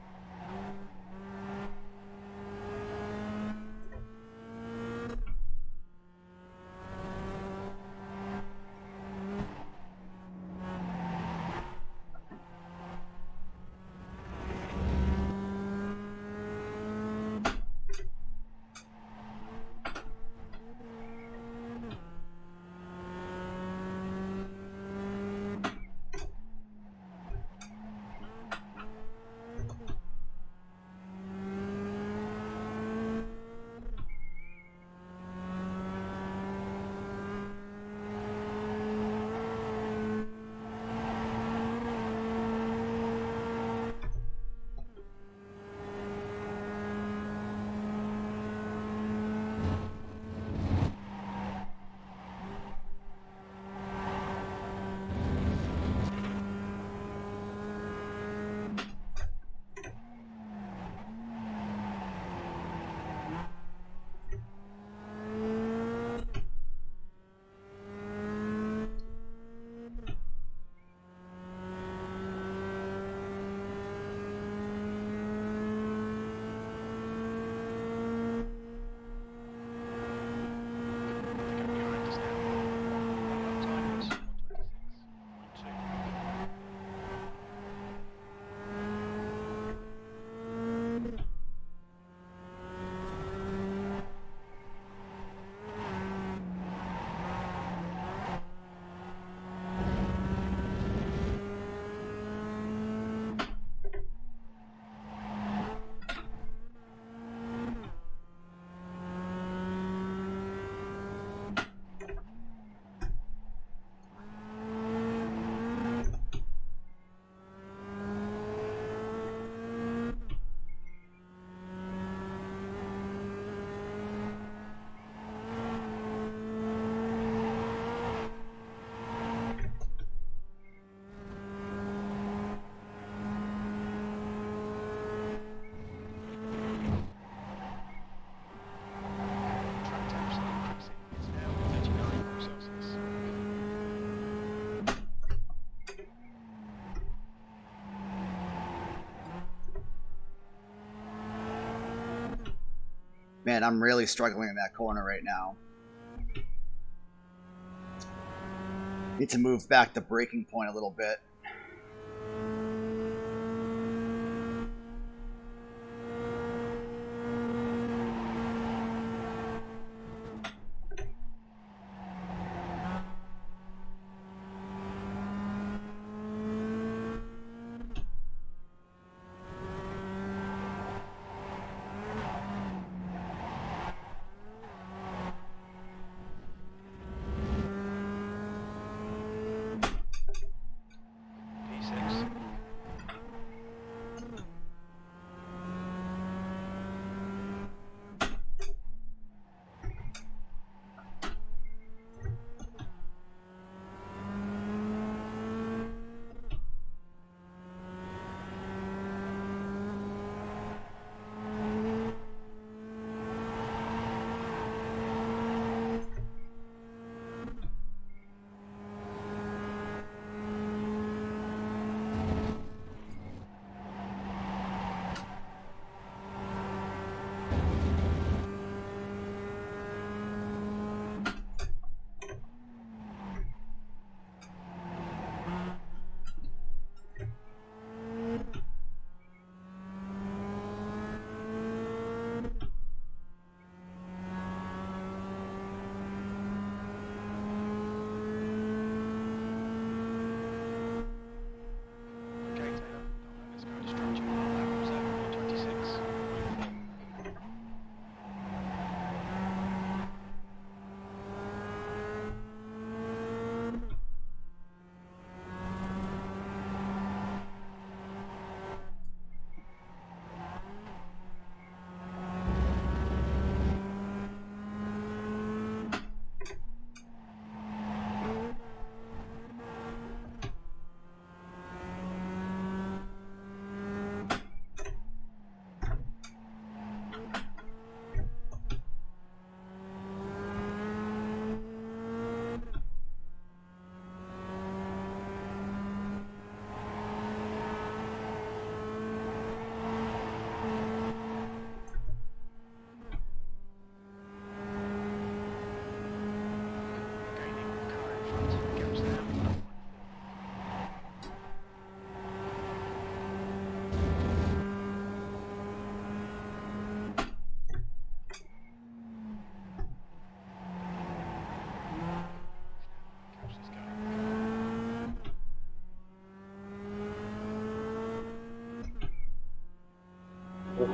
Man, I'm really struggling in that corner right now. Need to move back the braking point a little bit.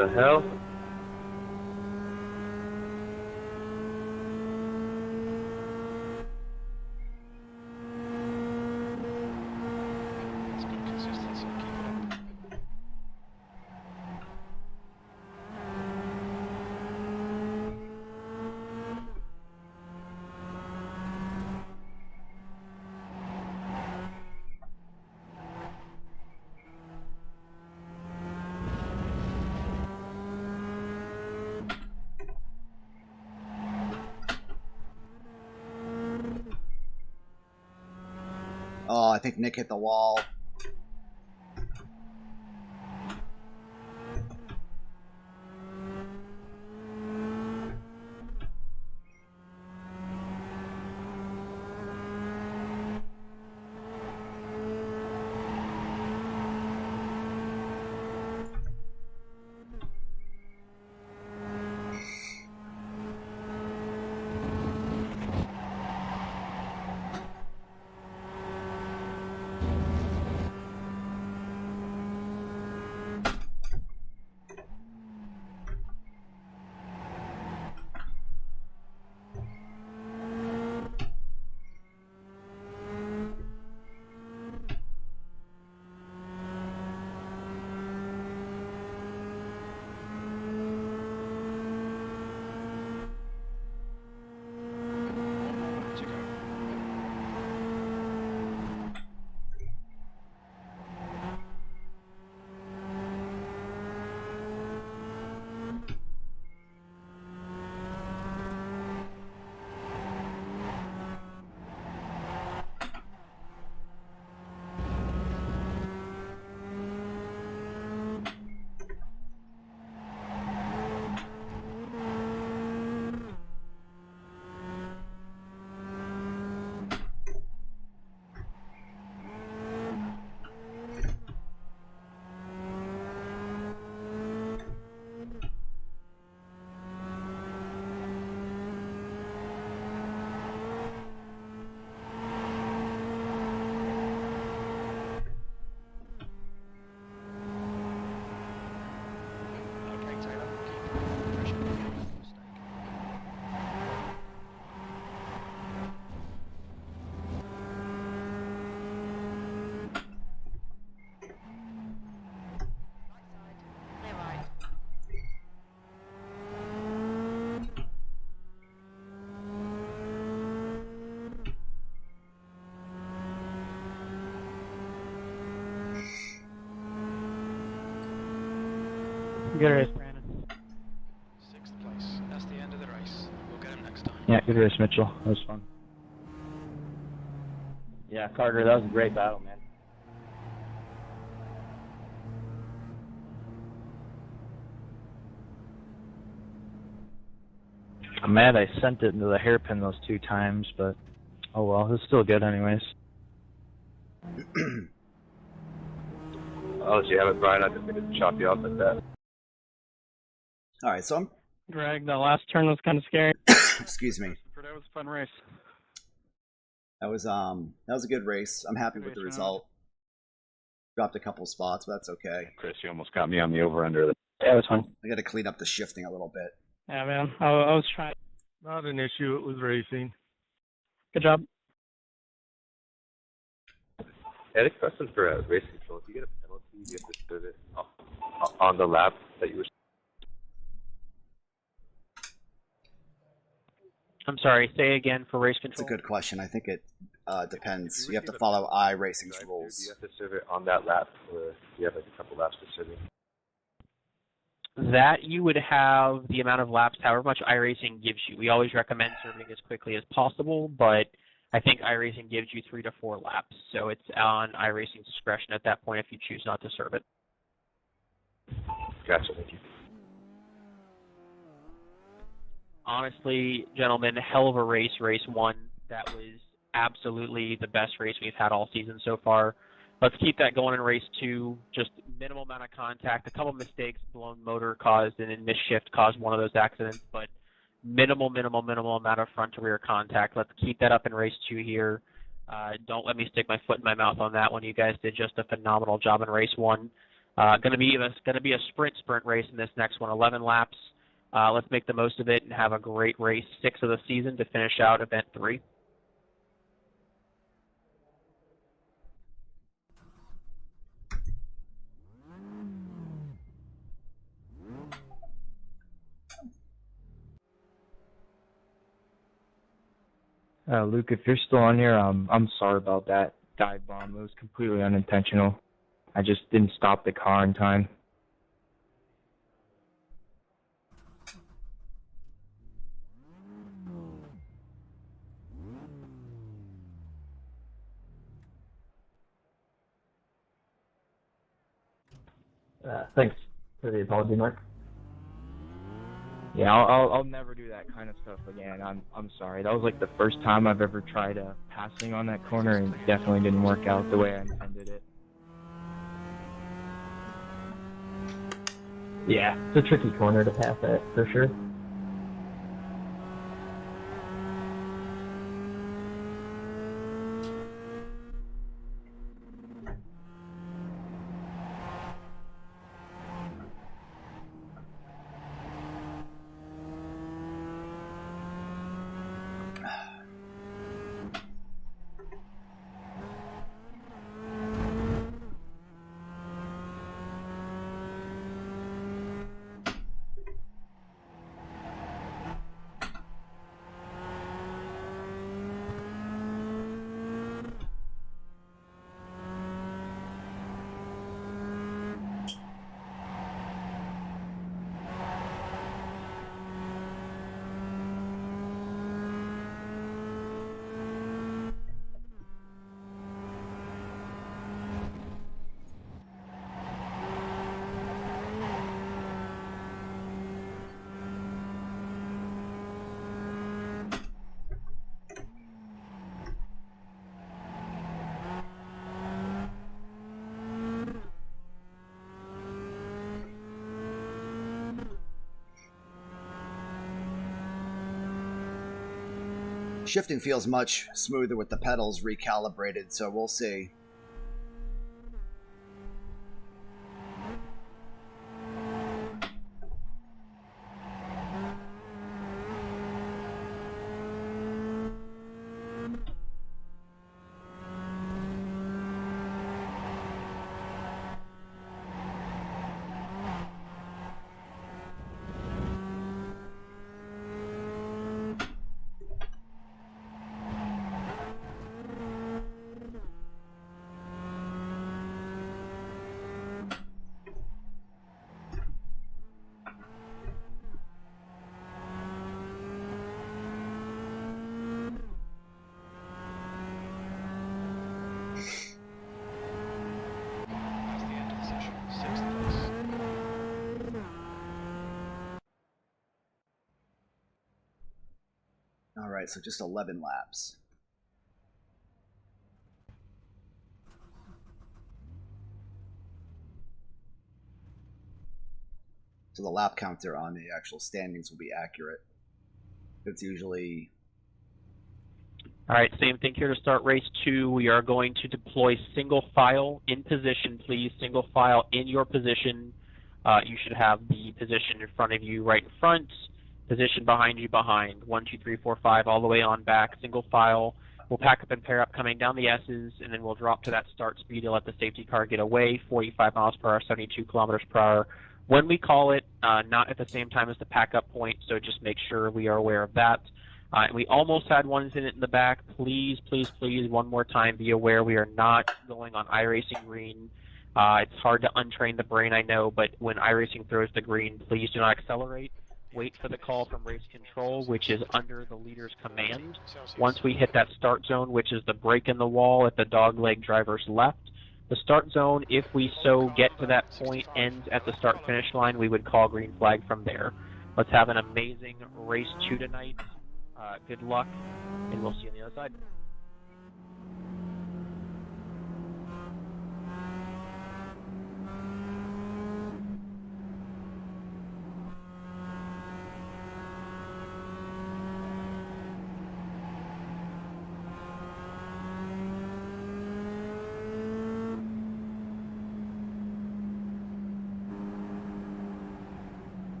the hell? It's good consistency. Keep it up. Oh, I think Nick hit the wall. To go. Okay, Taylor. Keep pressure. Mistake. Right side. Clear right. Good race, Brandon. 6th place. That's the end of the race. We'll get him next time. Yeah, good race, Mitchell. That was fun. Yeah, Carter, that was a great battle, man. I'm mad I sent it into the hairpin those 2 times, but oh well, it's still good anyways. Oh, you have it, Brian. I didn't mean to chop you off like that. All right, so I'm. Greg, the last turn was kind of scary. Excuse me. That was a fun race. That was a good race. I'm happy with the result. Dropped a couple spots, but that's okay. Chris, you almost got me on the over-under. Yeah, it was fun. I got to clean up the shifting a little bit. Yeah, man. I was trying. Not an issue. It was racing. Good job. I had a question for race control. If you get a penalty, you have to put it on the lap that you were. I'm sorry. Say again for race It's control. a good question. I think it depends. If You have to receive a follow penalty, iRacing's do rules. you have to serve it on that lap, or do you have like a couple laps to serve it? That you would have the amount of laps, however much iRacing gives you. We always recommend serving as quickly as possible, but I think iRacing gives you 3 to 4 laps. So it's on iRacing's discretion at that point if you choose not to serve it. Gotcha, thank you. Honestly, gentlemen, hell of a race, race 1. That was absolutely the best race we've had all season so far. Let's keep that going in race 2. Just minimal amount of contact. A couple mistakes, blown motor caused, and then misshift caused one of those accidents, but minimal amount of front to rear contact. Let's keep that up in race 2 here. Don't let me stick my foot in my mouth on that one. You guys did just a phenomenal job in race 1. Going to be a sprint race in this next one, 11 laps. Let's make the most of it and have a great race, 6 of the season to finish out event 3. Luke, if you're still on here, I'm sorry about that dive bomb. It was completely unintentional. I just didn't stop the car in time. Thanks for the apology, Mark. Yeah, I'll never do that kind of stuff again. I'm sorry. That was like the first time I've ever tried passing on that corner, and it definitely didn't work out the way I intended it. Yeah, it's a tricky corner to pass at, for sure. Shifting feels much smoother with the pedals recalibrated, so we'll see. That's the end of the session. 6th place. Alright, so just 11 laps. So the lap counter on the actual standings will be accurate. It's usually... All right, same thing here to start race 2. We are going to deploy single file in position, please. Single file in your position. You should have the position in front of you right in front, position behind you behind. 1, 2, 3, 4, 5, all the way on back. Single file. We'll pack up and pair up coming down the S's, and then we'll drop to that start speed to let the safety car get away, 45 miles per hour, 72 kilometers per hour. When we call it, not at the same time as the pack up point, so just make sure we are aware of that. And we almost had one incident in the back. Please, please, please, one more time, be aware we are not going on iRacing green. It's hard to untrain the brain, I know, but when iRacing throws the green, please do not accelerate. Wait for the call from race control, which is under the leader's command. Once we hit that start zone, which is the break in the wall at the dogleg driver's left, the start zone, if we so get to that point, ends at the start-finish line, we would call green flag from there. Let's have an amazing race 2 tonight. Good luck, and we'll see you on the other side.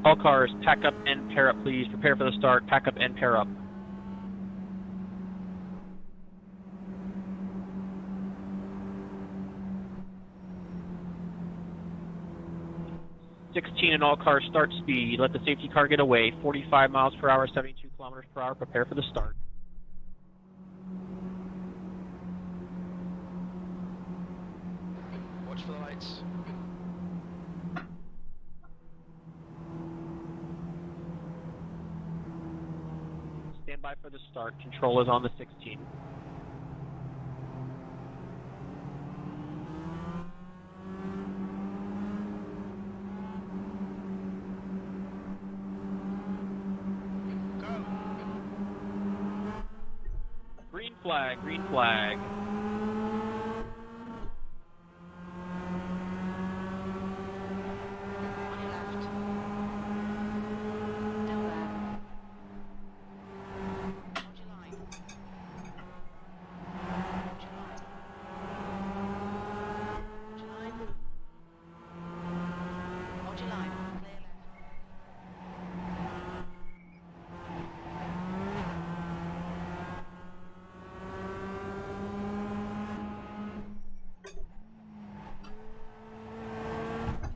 All cars, pack up and pair up, please. Prepare for the start. Pack up and pair up. '16 and all cars, start speed. Let the safety car get away. 45 miles per hour, 72 kilometers per hour. Prepare for the start. Watch for the lights. Stand by for the start. Control is on the 16. Go. Green flag, green flag. On your left. Still there. Hold your line. Hold your line. Hold your line. Hold your line. Clear left.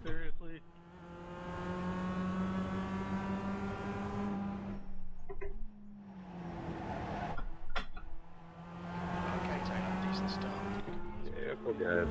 Seriously? Okay, Taylor, decent start. Yeah, cool guys.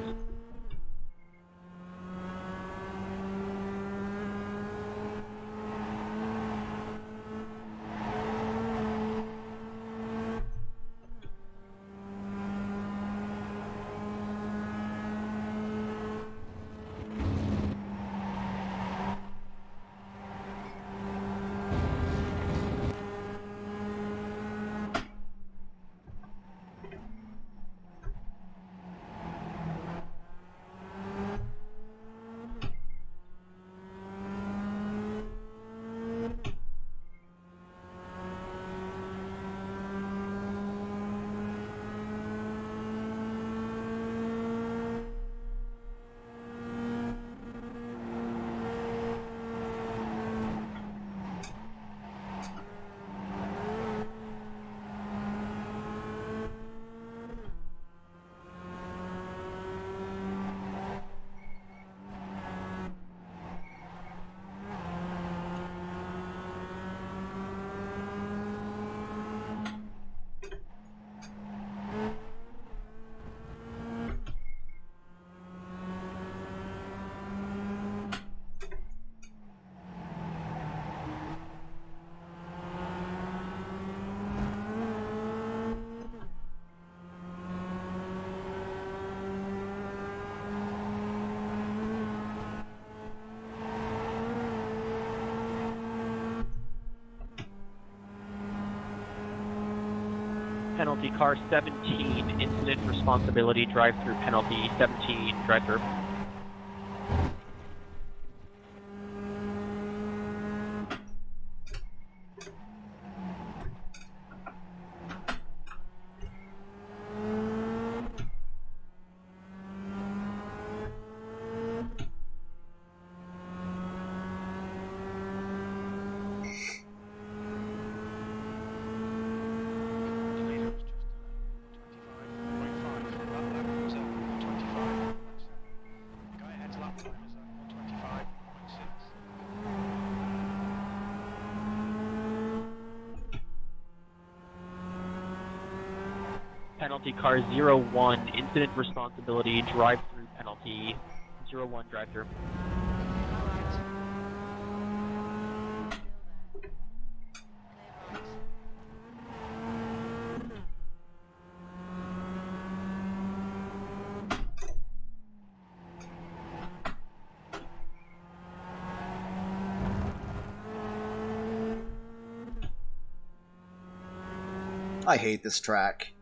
Penalty car 17, incident responsibility, drive-through penalty 17, drive-through. Taylor was just 25.5. Lap was at 125. Guy ahead's lap time is at 125.6. Penalty car 01, incident responsibility, drive-through penalty 01, drive-through. All right. Still there. Clear right. I hate this track.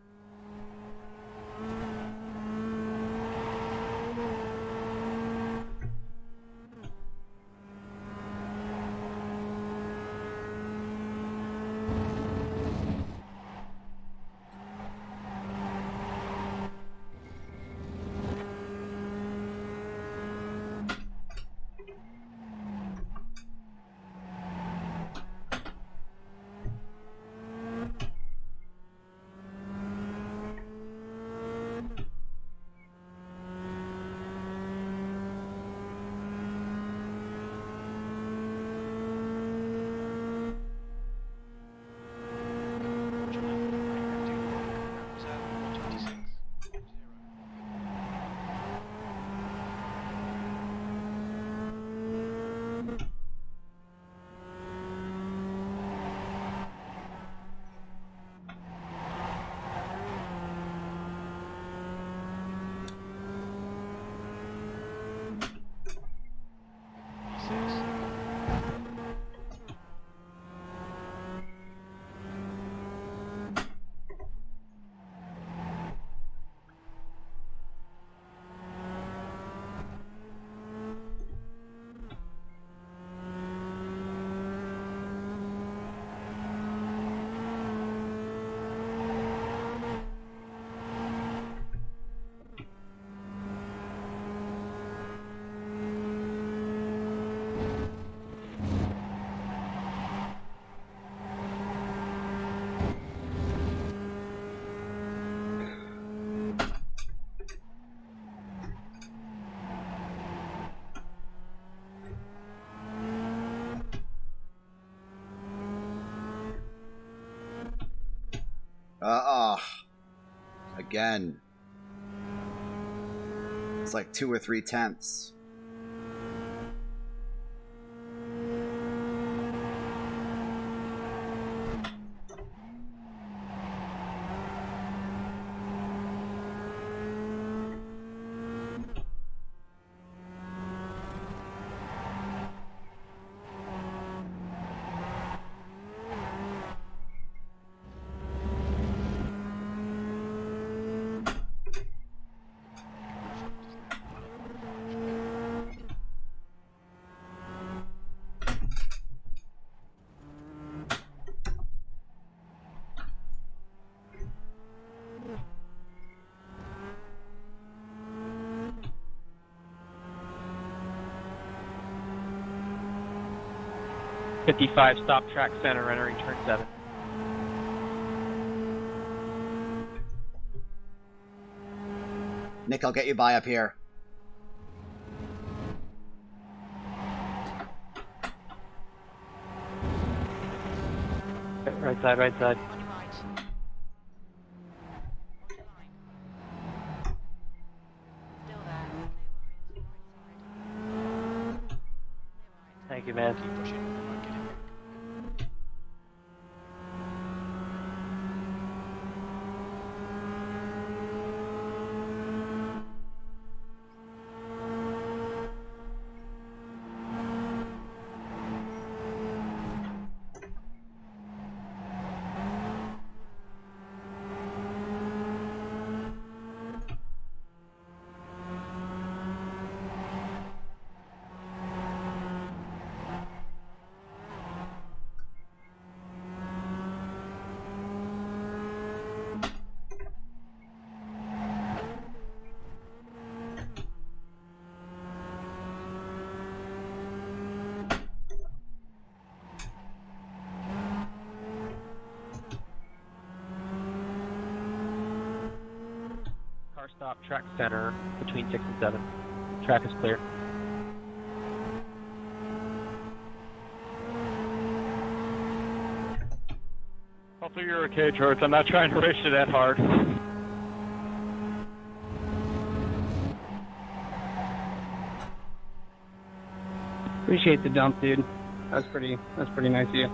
again. It's like 2 or 3 tenths. .55, stop track center, entering turn 7. Nick, I'll get you by up here. Right side, right side. Thank you, man. Keep pushing. I might get him. Car stop track center between 6 and 7. Track is clear. Hopefully you're okay, George. I'm not trying to race you that hard. Appreciate the dump, dude. That's pretty nice of you.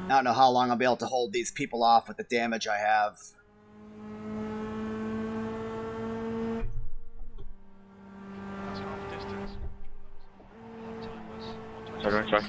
I don't know how long I'll be able to hold these people off with the damage I have. That's half distance. Lap time was 126. Sorry.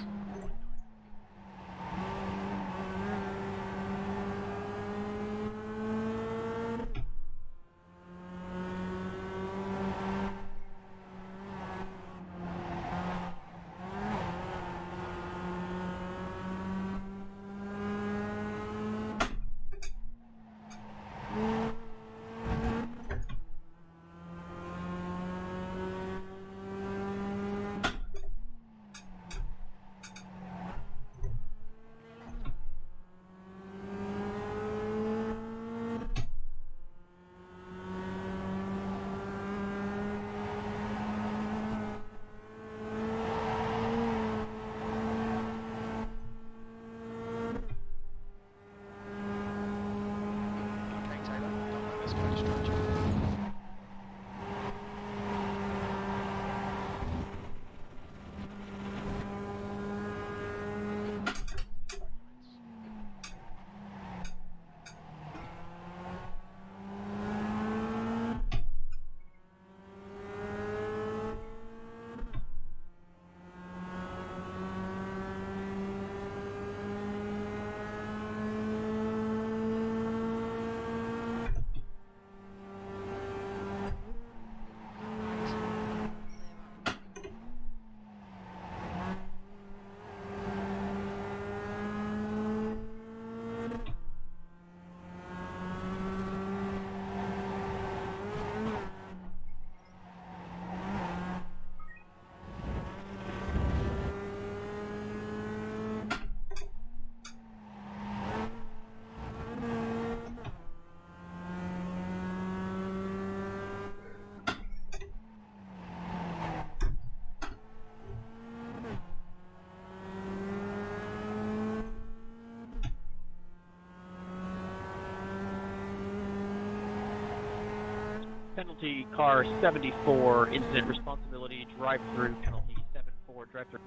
penalty car 74, incident responsibility, drive-through penalty 74, drive-through.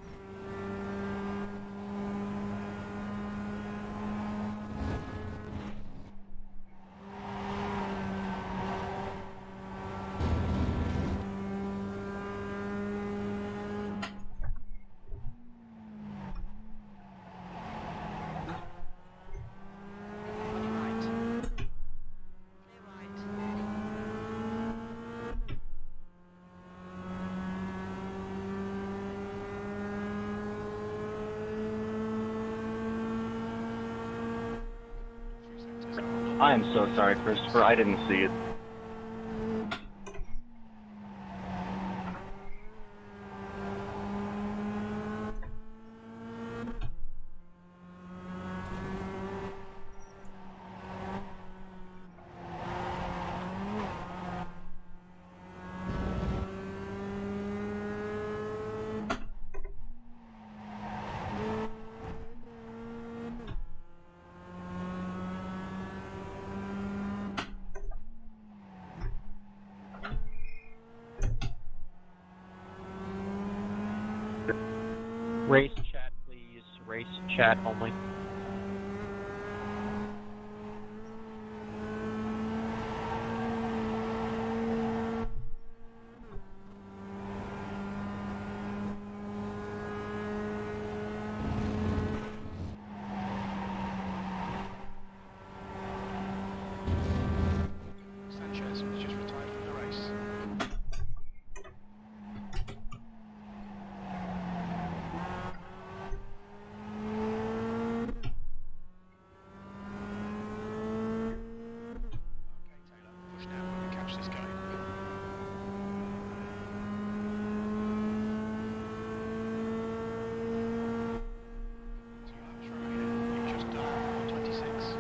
I am so sorry, Christopher. I didn't see it. Race chat, please. Race chat only. Sanchez was just retired from the race. Push now and catch this guy. You've just done 26.6.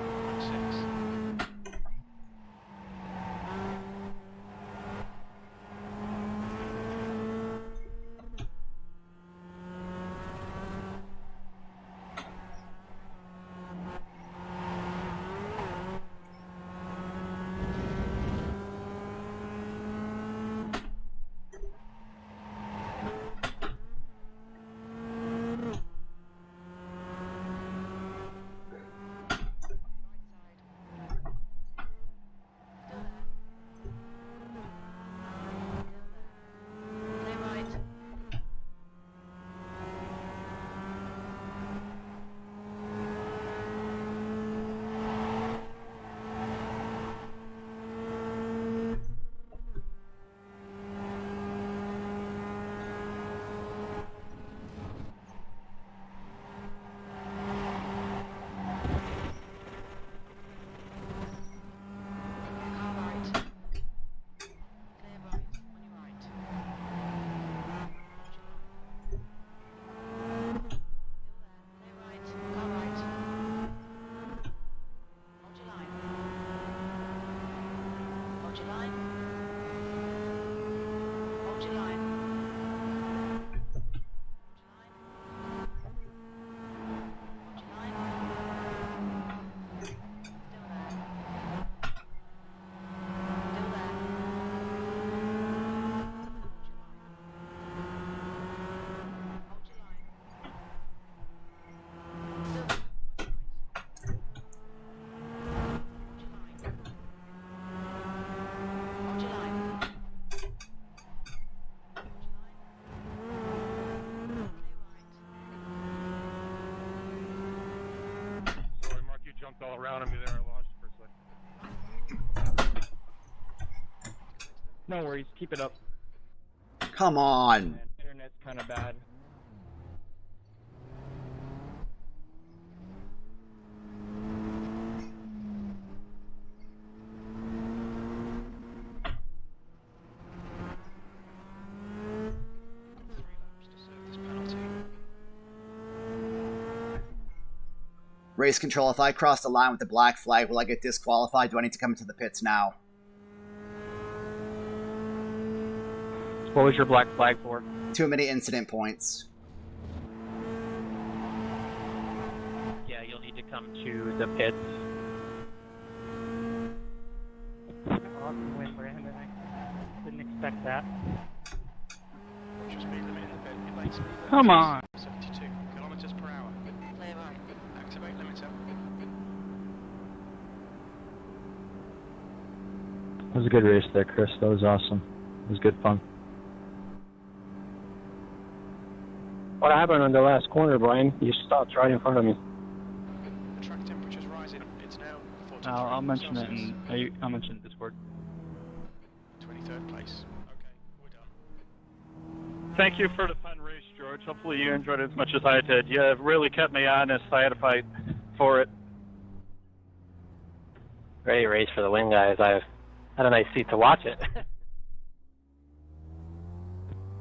Jumped all around me there. I lost you for a second. No worries, keep it up. Come on. Man, internet's kind of bad. Race control, if I cross the line with the black flag, will I get disqualified? Do I need to come into the pits now? What was your black flag for? Too many incident points. Yeah, you'll need to come to the pits. Awesome win, Brandon. expect that. What's your speed limit in the pit? Your lane speed limit Come is on. 72 kilometers per hour. Clear right. Activate limiter. That was a good race there, Chris. That was awesome. It was good fun. What happened on the last corner, Brian? You stopped right in front of me. The track temperature's rising. It's now 43 I'll mention it Celsius. in I'll mention it in Discord. 23rd place. Okay, we're done. Thank you for the fun race, George. Hopefully you enjoyed it as much as I did. You really kept me honest. I had to fight for it. Great race for the win, guys. I've had a nice seat to watch it.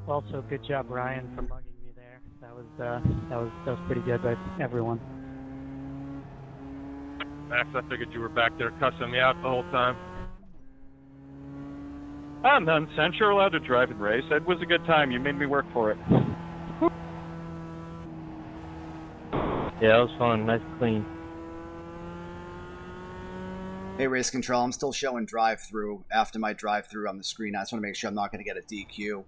Also, good job, Ryan, for mugging me there. That was pretty good by everyone. Max, I figured you were back there cussing me out the whole time. Ah, nonsense. You're allowed to drive and race. It was a good time. You made me work for it. Yeah, it was fun. Nice and clean. Hey, race control, I'm still showing drive-through after my drive-through on the screen. I just want to make sure I'm not going to get a DQ.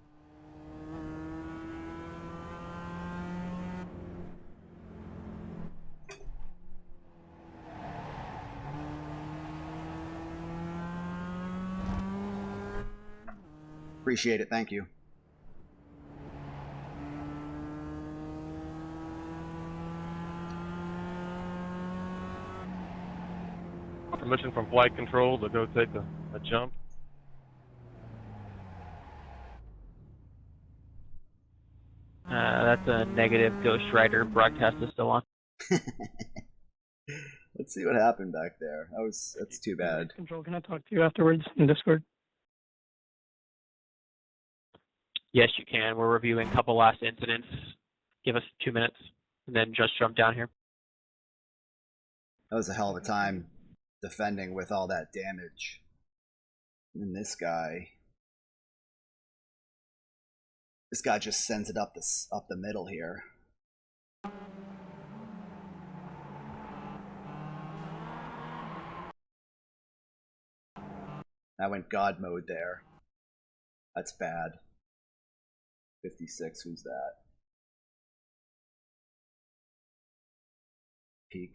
Appreciate it, thank you. Permission from flight control to go take a jump. That's a negative. Ghost Rider broadcast is still on. Let's see what happened back there. That's too bad. Control, can I talk to you afterwards in Discord? Yes, you can. We're reviewing a couple last incidents. Give us 2 minutes, and then just jump down here. That was a hell of a time defending with all that damage. And this guy just sends it up the middle here. I went God mode there. That's bad. 56, who's that? Peak.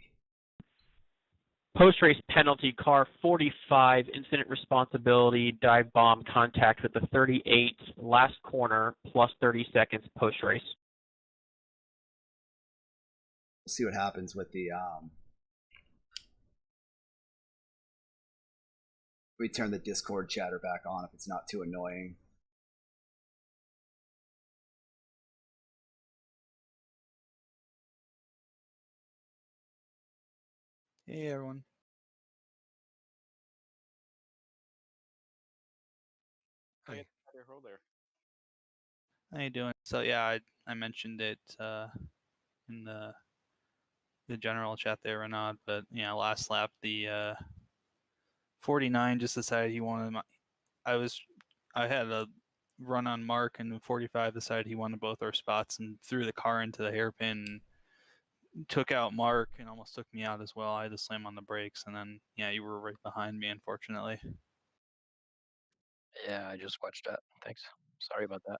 Post-race penalty, car 45, incident responsibility, dive bomb contact with the 38, last corner, plus 30 seconds post-race. We'll see what happens with the we turn the Discord chatter back on if it's not too annoying. Hey everyone. Hi. Hello there. How you doing? So yeah, I mentioned it in the general chat there, Renaud, but yeah, last lap the 49 just decided he wanted I had a run on Mark, and 45 decided he wanted both our spots and threw the car into the hairpin, took out Mark, and almost took me out as well. I had to slam on the brakes, and then yeah, you were right behind me, unfortunately. Yeah, I just watched that. Thanks. Sorry about that.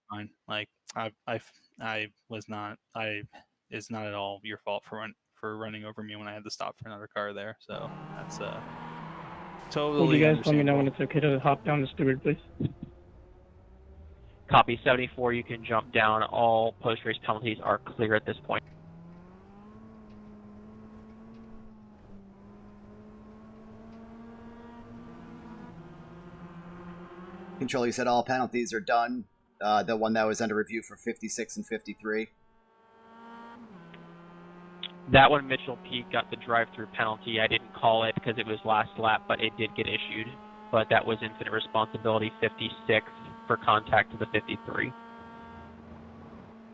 Fine. Like I was not. It's not at all your fault for running over me when I had to stop for another car there. So that's totally. Will you guys let me know when it's okay to hop down the steward, please? Copy 74, you can jump down. All post-race penalties are clear at this point. Control, you said all penalties are done. The one that was under review for 56 and 53. That one, Mitchell Peak got the drive-through penalty. I didn't call it because it was last lap, but it did get issued. But that was incident responsibility 56 for contact to the 53.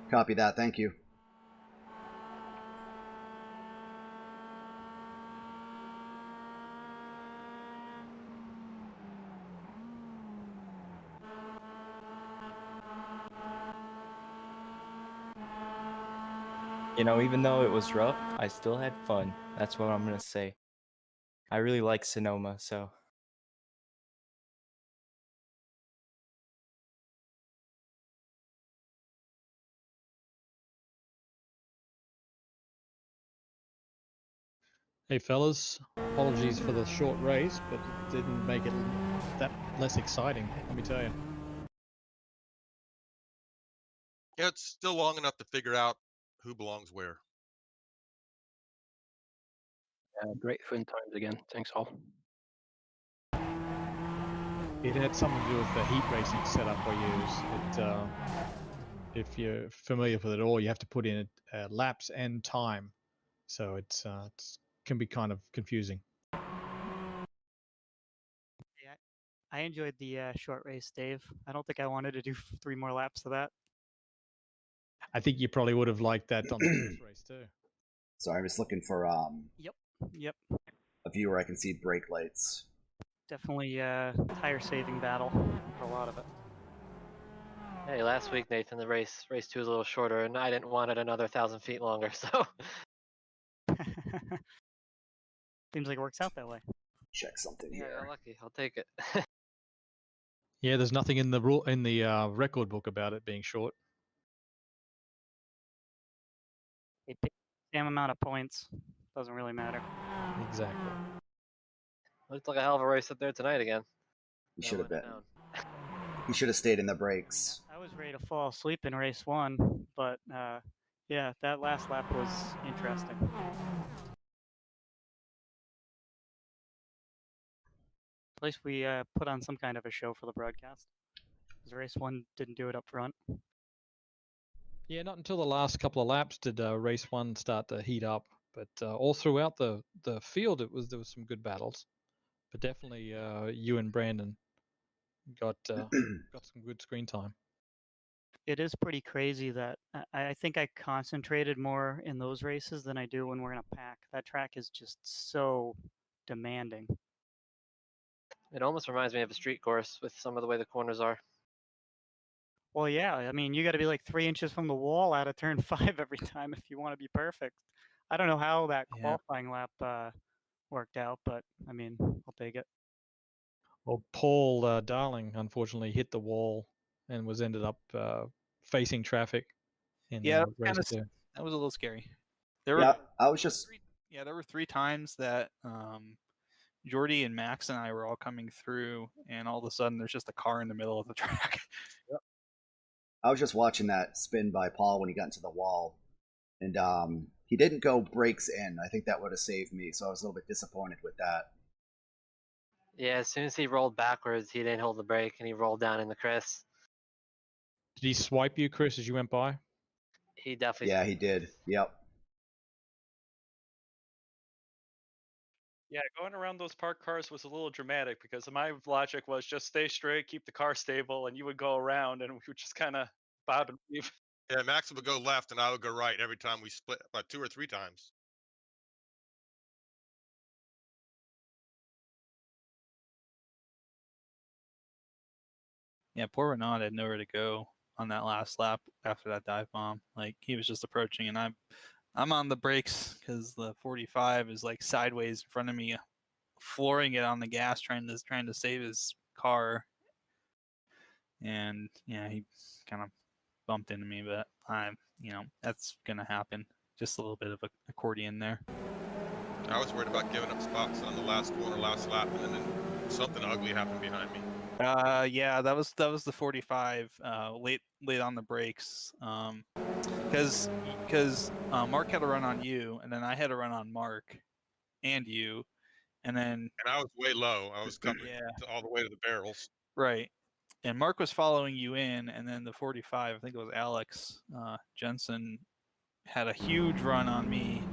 Copy that, thank you. You know, even though it was rough, I still had fun. That's what I'm gonna say. I really like Sonoma, so Hey fellas, apologies for the short race, but it didn't make it that less exciting, let me tell you. Yeah, it's still long enough to figure out who belongs where. Great fun times again. Thanks all. It had something to do with the heat racing setup I use. If you're familiar with it all, you have to put in laps and time, so it can be kind of confusing. Yeah, I enjoyed the short race, Dave. I don't think I wanted to do 3 more laps of that. I think you probably would have liked that on the first race too. Sorry, I'm just looking for Yep. a view where I can see brake lights. Definitely tire saving battle for a lot of it. Hey, last week, Nathan, the race 2 was a little shorter, and I didn't want it another 1,000 feet longer, so. Seems like it works out that way. Check something Yeah, here. I got lucky. I'll take it. Yeah, there's nothing in the record book about it being short. It picks the same amount of points. Doesn't really matter. Exactly. Looked like a hell of a race up there tonight again. He should have been. He should have stayed in the brakes. I was ready to fall asleep in race 1, but yeah, that last lap was interesting. At least we put on some kind of a show for the broadcast. Because race 1 didn't do it up front. Yeah, not until the last couple of laps did race 1 start to heat up, but all throughout the field there was some good battles. But definitely you and Brandon got some good screen time. It is pretty crazy that I think I concentrated more in those races than I do when we're in a pack. That track is just so demanding. It almost reminds me of a street course with some of the way the corners are. Well, yeah, I mean, you got to be like 3 inches from the wall out of turn 5 every time if you want to be perfect. I don't know how that qualifying lap worked out, but I mean, I'll take it. Well, Paul Darling unfortunately hit the wall and ended up facing traffic in race 2. That was a little scary. I was just. There were 3 times that Jordy and Max and I were all coming through, and all of a sudden there's just a car in the middle of the track. I was just watching that spin by Paul when he got into the wall, and he didn't go brakes in. I think that would have saved me, so I was a little bit disappointed with that. Yeah, as soon as he rolled backwards, he didn't hold the brake, and he rolled down in the Chris. Did he swipe you, Chris, as you went by? He definitely. Yeah, he did. Yep. Yeah, going around those parked cars was a little dramatic because my logic was just stay straight, keep the car stable, and you would go around and we would just kind of bob and weave. Yeah, Max would go left and I would go right every time we split, about 2 or 3 times. Yeah, poor Renaud had nowhere to go on that last lap after that dive bomb. Like, he was just approaching, and I'm on the brakes because the 45 is like sideways in front of me, flooring it on the gas, trying to save his car. And yeah, he kind of bumped into me, but that's gonna happen. Just a little bit of an accordion there. I was worried about giving up spots on the last corner, last lap, and then something ugly happened behind me. Yeah, that was the 45 late on the brakes, because Mark had to run on you, and then I had to run on Mark and you, and I was way low. I was coming all the way to the barrels. Right, and Mark was following you in, and then the 45, I think it was Alex Jensen, had a huge run on me.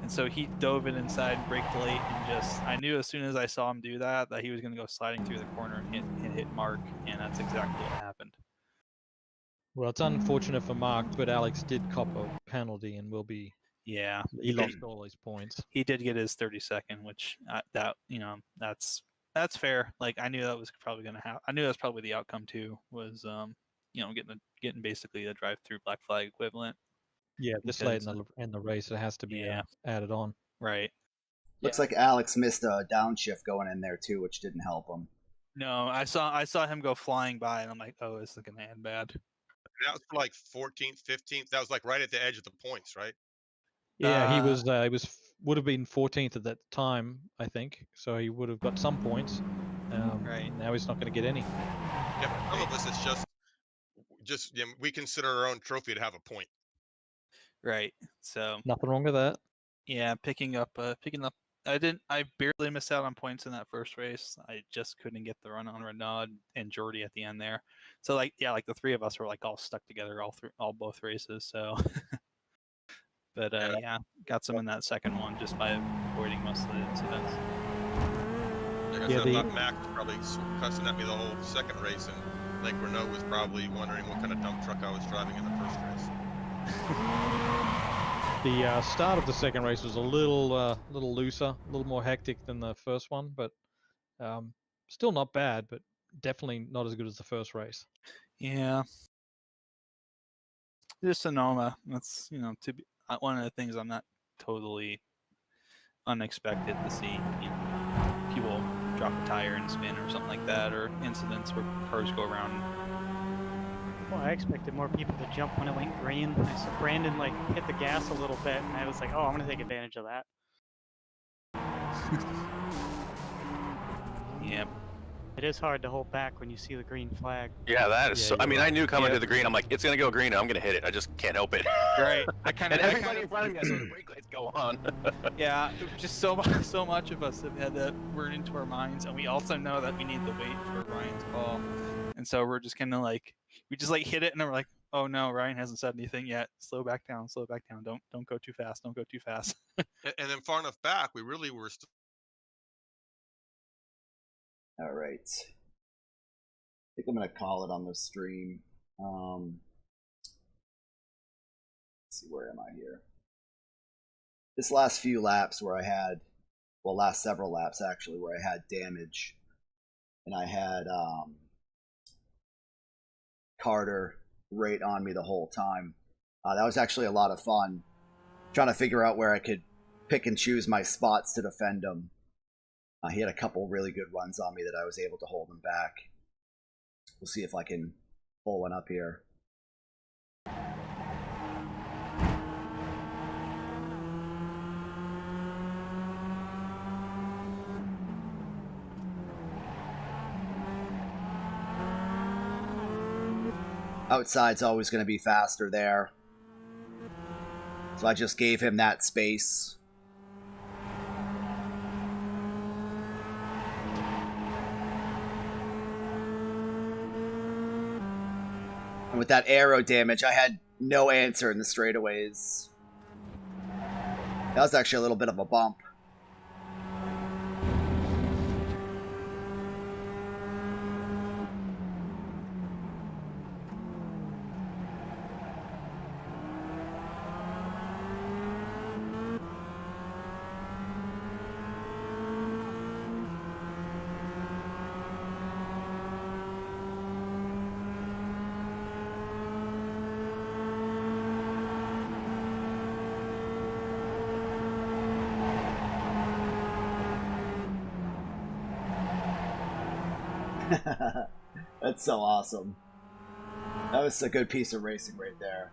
And so he dove it inside and braked late, and I knew as soon as I saw him do that he was going to go sliding through the corner and hit Mark, and that's exactly what happened. Well, it's unfortunate for Mark, but Alex did cop a penalty and will be. Yeah, he lost all his points. He did get his 32nd, which that's fair. Like, I knew that was probably going to happen. I knew that's probably the outcome too. Was getting basically a drive-through black flag equivalent. Yeah, this late in the race, it has to be added on. Right. Looks like Alex missed a downshift going in there too, which didn't help him. No, I saw him go flying by, and I'm like, oh, this is gonna end bad. That was for like 14th, 15th. That was like right at the edge of the points, right? Yeah, he was would have been 14th at that time, I think. So he would have got some points. Right. Now he's not going to get any. Yeah, for some of us, it's just we consider our own trophy to have a point. Right. So Nothing wrong with that. yeah, picking up. I barely missed out on points in that first race. I just couldn't get the run on Renaud and Jordy at the end there. So like the three of us were like all stuck together both races. So, but yeah, got some in that second one just by avoiding most of the incidents. Like I said, I thought Mac was probably cussing at me the whole second race, and I think Renault was probably wondering what kind of dump truck I was driving in the first race. The start of the second race was a little looser, a little more hectic than the first one, but still not bad, but definitely not as good as the first race. Yeah. Just Sonoma. That's to be one of the things I'm not totally unexpected to see. People drop a tire and spin or something like that, or incidents where cars go around. Well, I expected more people to jump when it went green. I saw Brandon like hit the gas a little bit, and I was like, "Oh, I'm gonna take advantage of that." Yep. It is hard to hold back when you see the green flag. Yeah, that is so. I mean, I knew coming to the green, I'm like, it's gonna go green, and I'm gonna hit it. I just can't help it. Right. And everybody in front of me, I saw the brake lights go on. Yeah, just so much of us have had that word into our minds, and we also know that we need to wait for Ryan's call, and so we're just kind of like, we just like hit it, and then we're like, oh no, Ryan hasn't said anything yet. Slow back down. Don't go too fast. Don't go too fast. And then far enough back, we really were still. All right. I think I'm going to call it on the stream. Let's see, where am I here? This last few laps where I had, well, last several laps actually, where I had damage, and I had Carter right on me the whole time. That was actually a lot of fun, trying to figure out where I could pick and choose my spots to defend him. He had a couple really good runs on me that I was able to hold him back. We'll see if I can pull one up here. Outside's always going to be faster there. So I just gave him that space. And with that aero damage, I had no answer in the straightaways. That was actually a little bit of a bump. That's so awesome. That was a good piece of racing right there.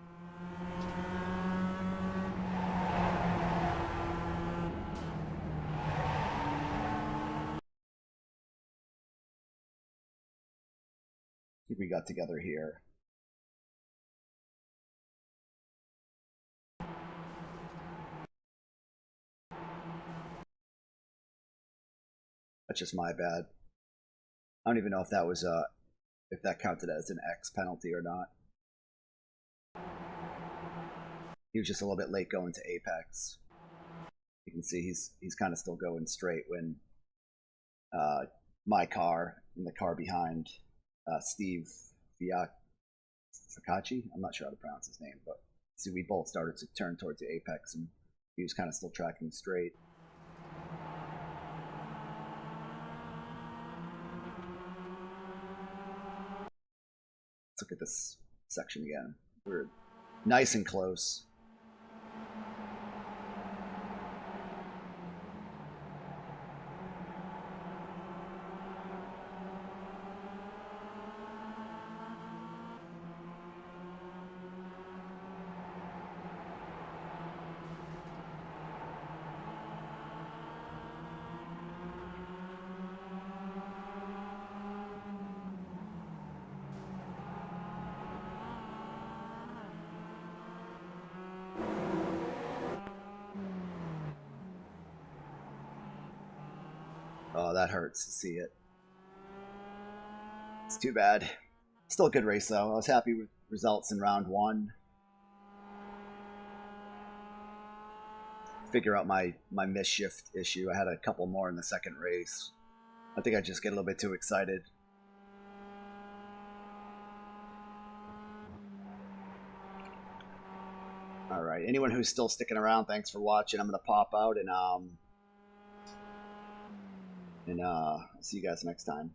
I think we got together here. That's just my bad. I don't even know if that was if that counted as an X penalty or not. He was just a little bit late going to Apex. You can see he's kind of still going straight when my car and the car behind Steve Fakachi, I'm not sure how to pronounce his name, but see, we both started to turn towards the Apex and he was kind of still tracking straight. Let's look at this section again. We're nice and close. Oh, that hurts to see it. It's too bad. Still a good race, though. I was happy with results in round 1. Figure out my misshift issue. I had a couple more in the second race. I think I just get a little bit too excited. All right. Anyone who's still sticking around, thanks for watching. I'm gonna pop out and see you guys next time.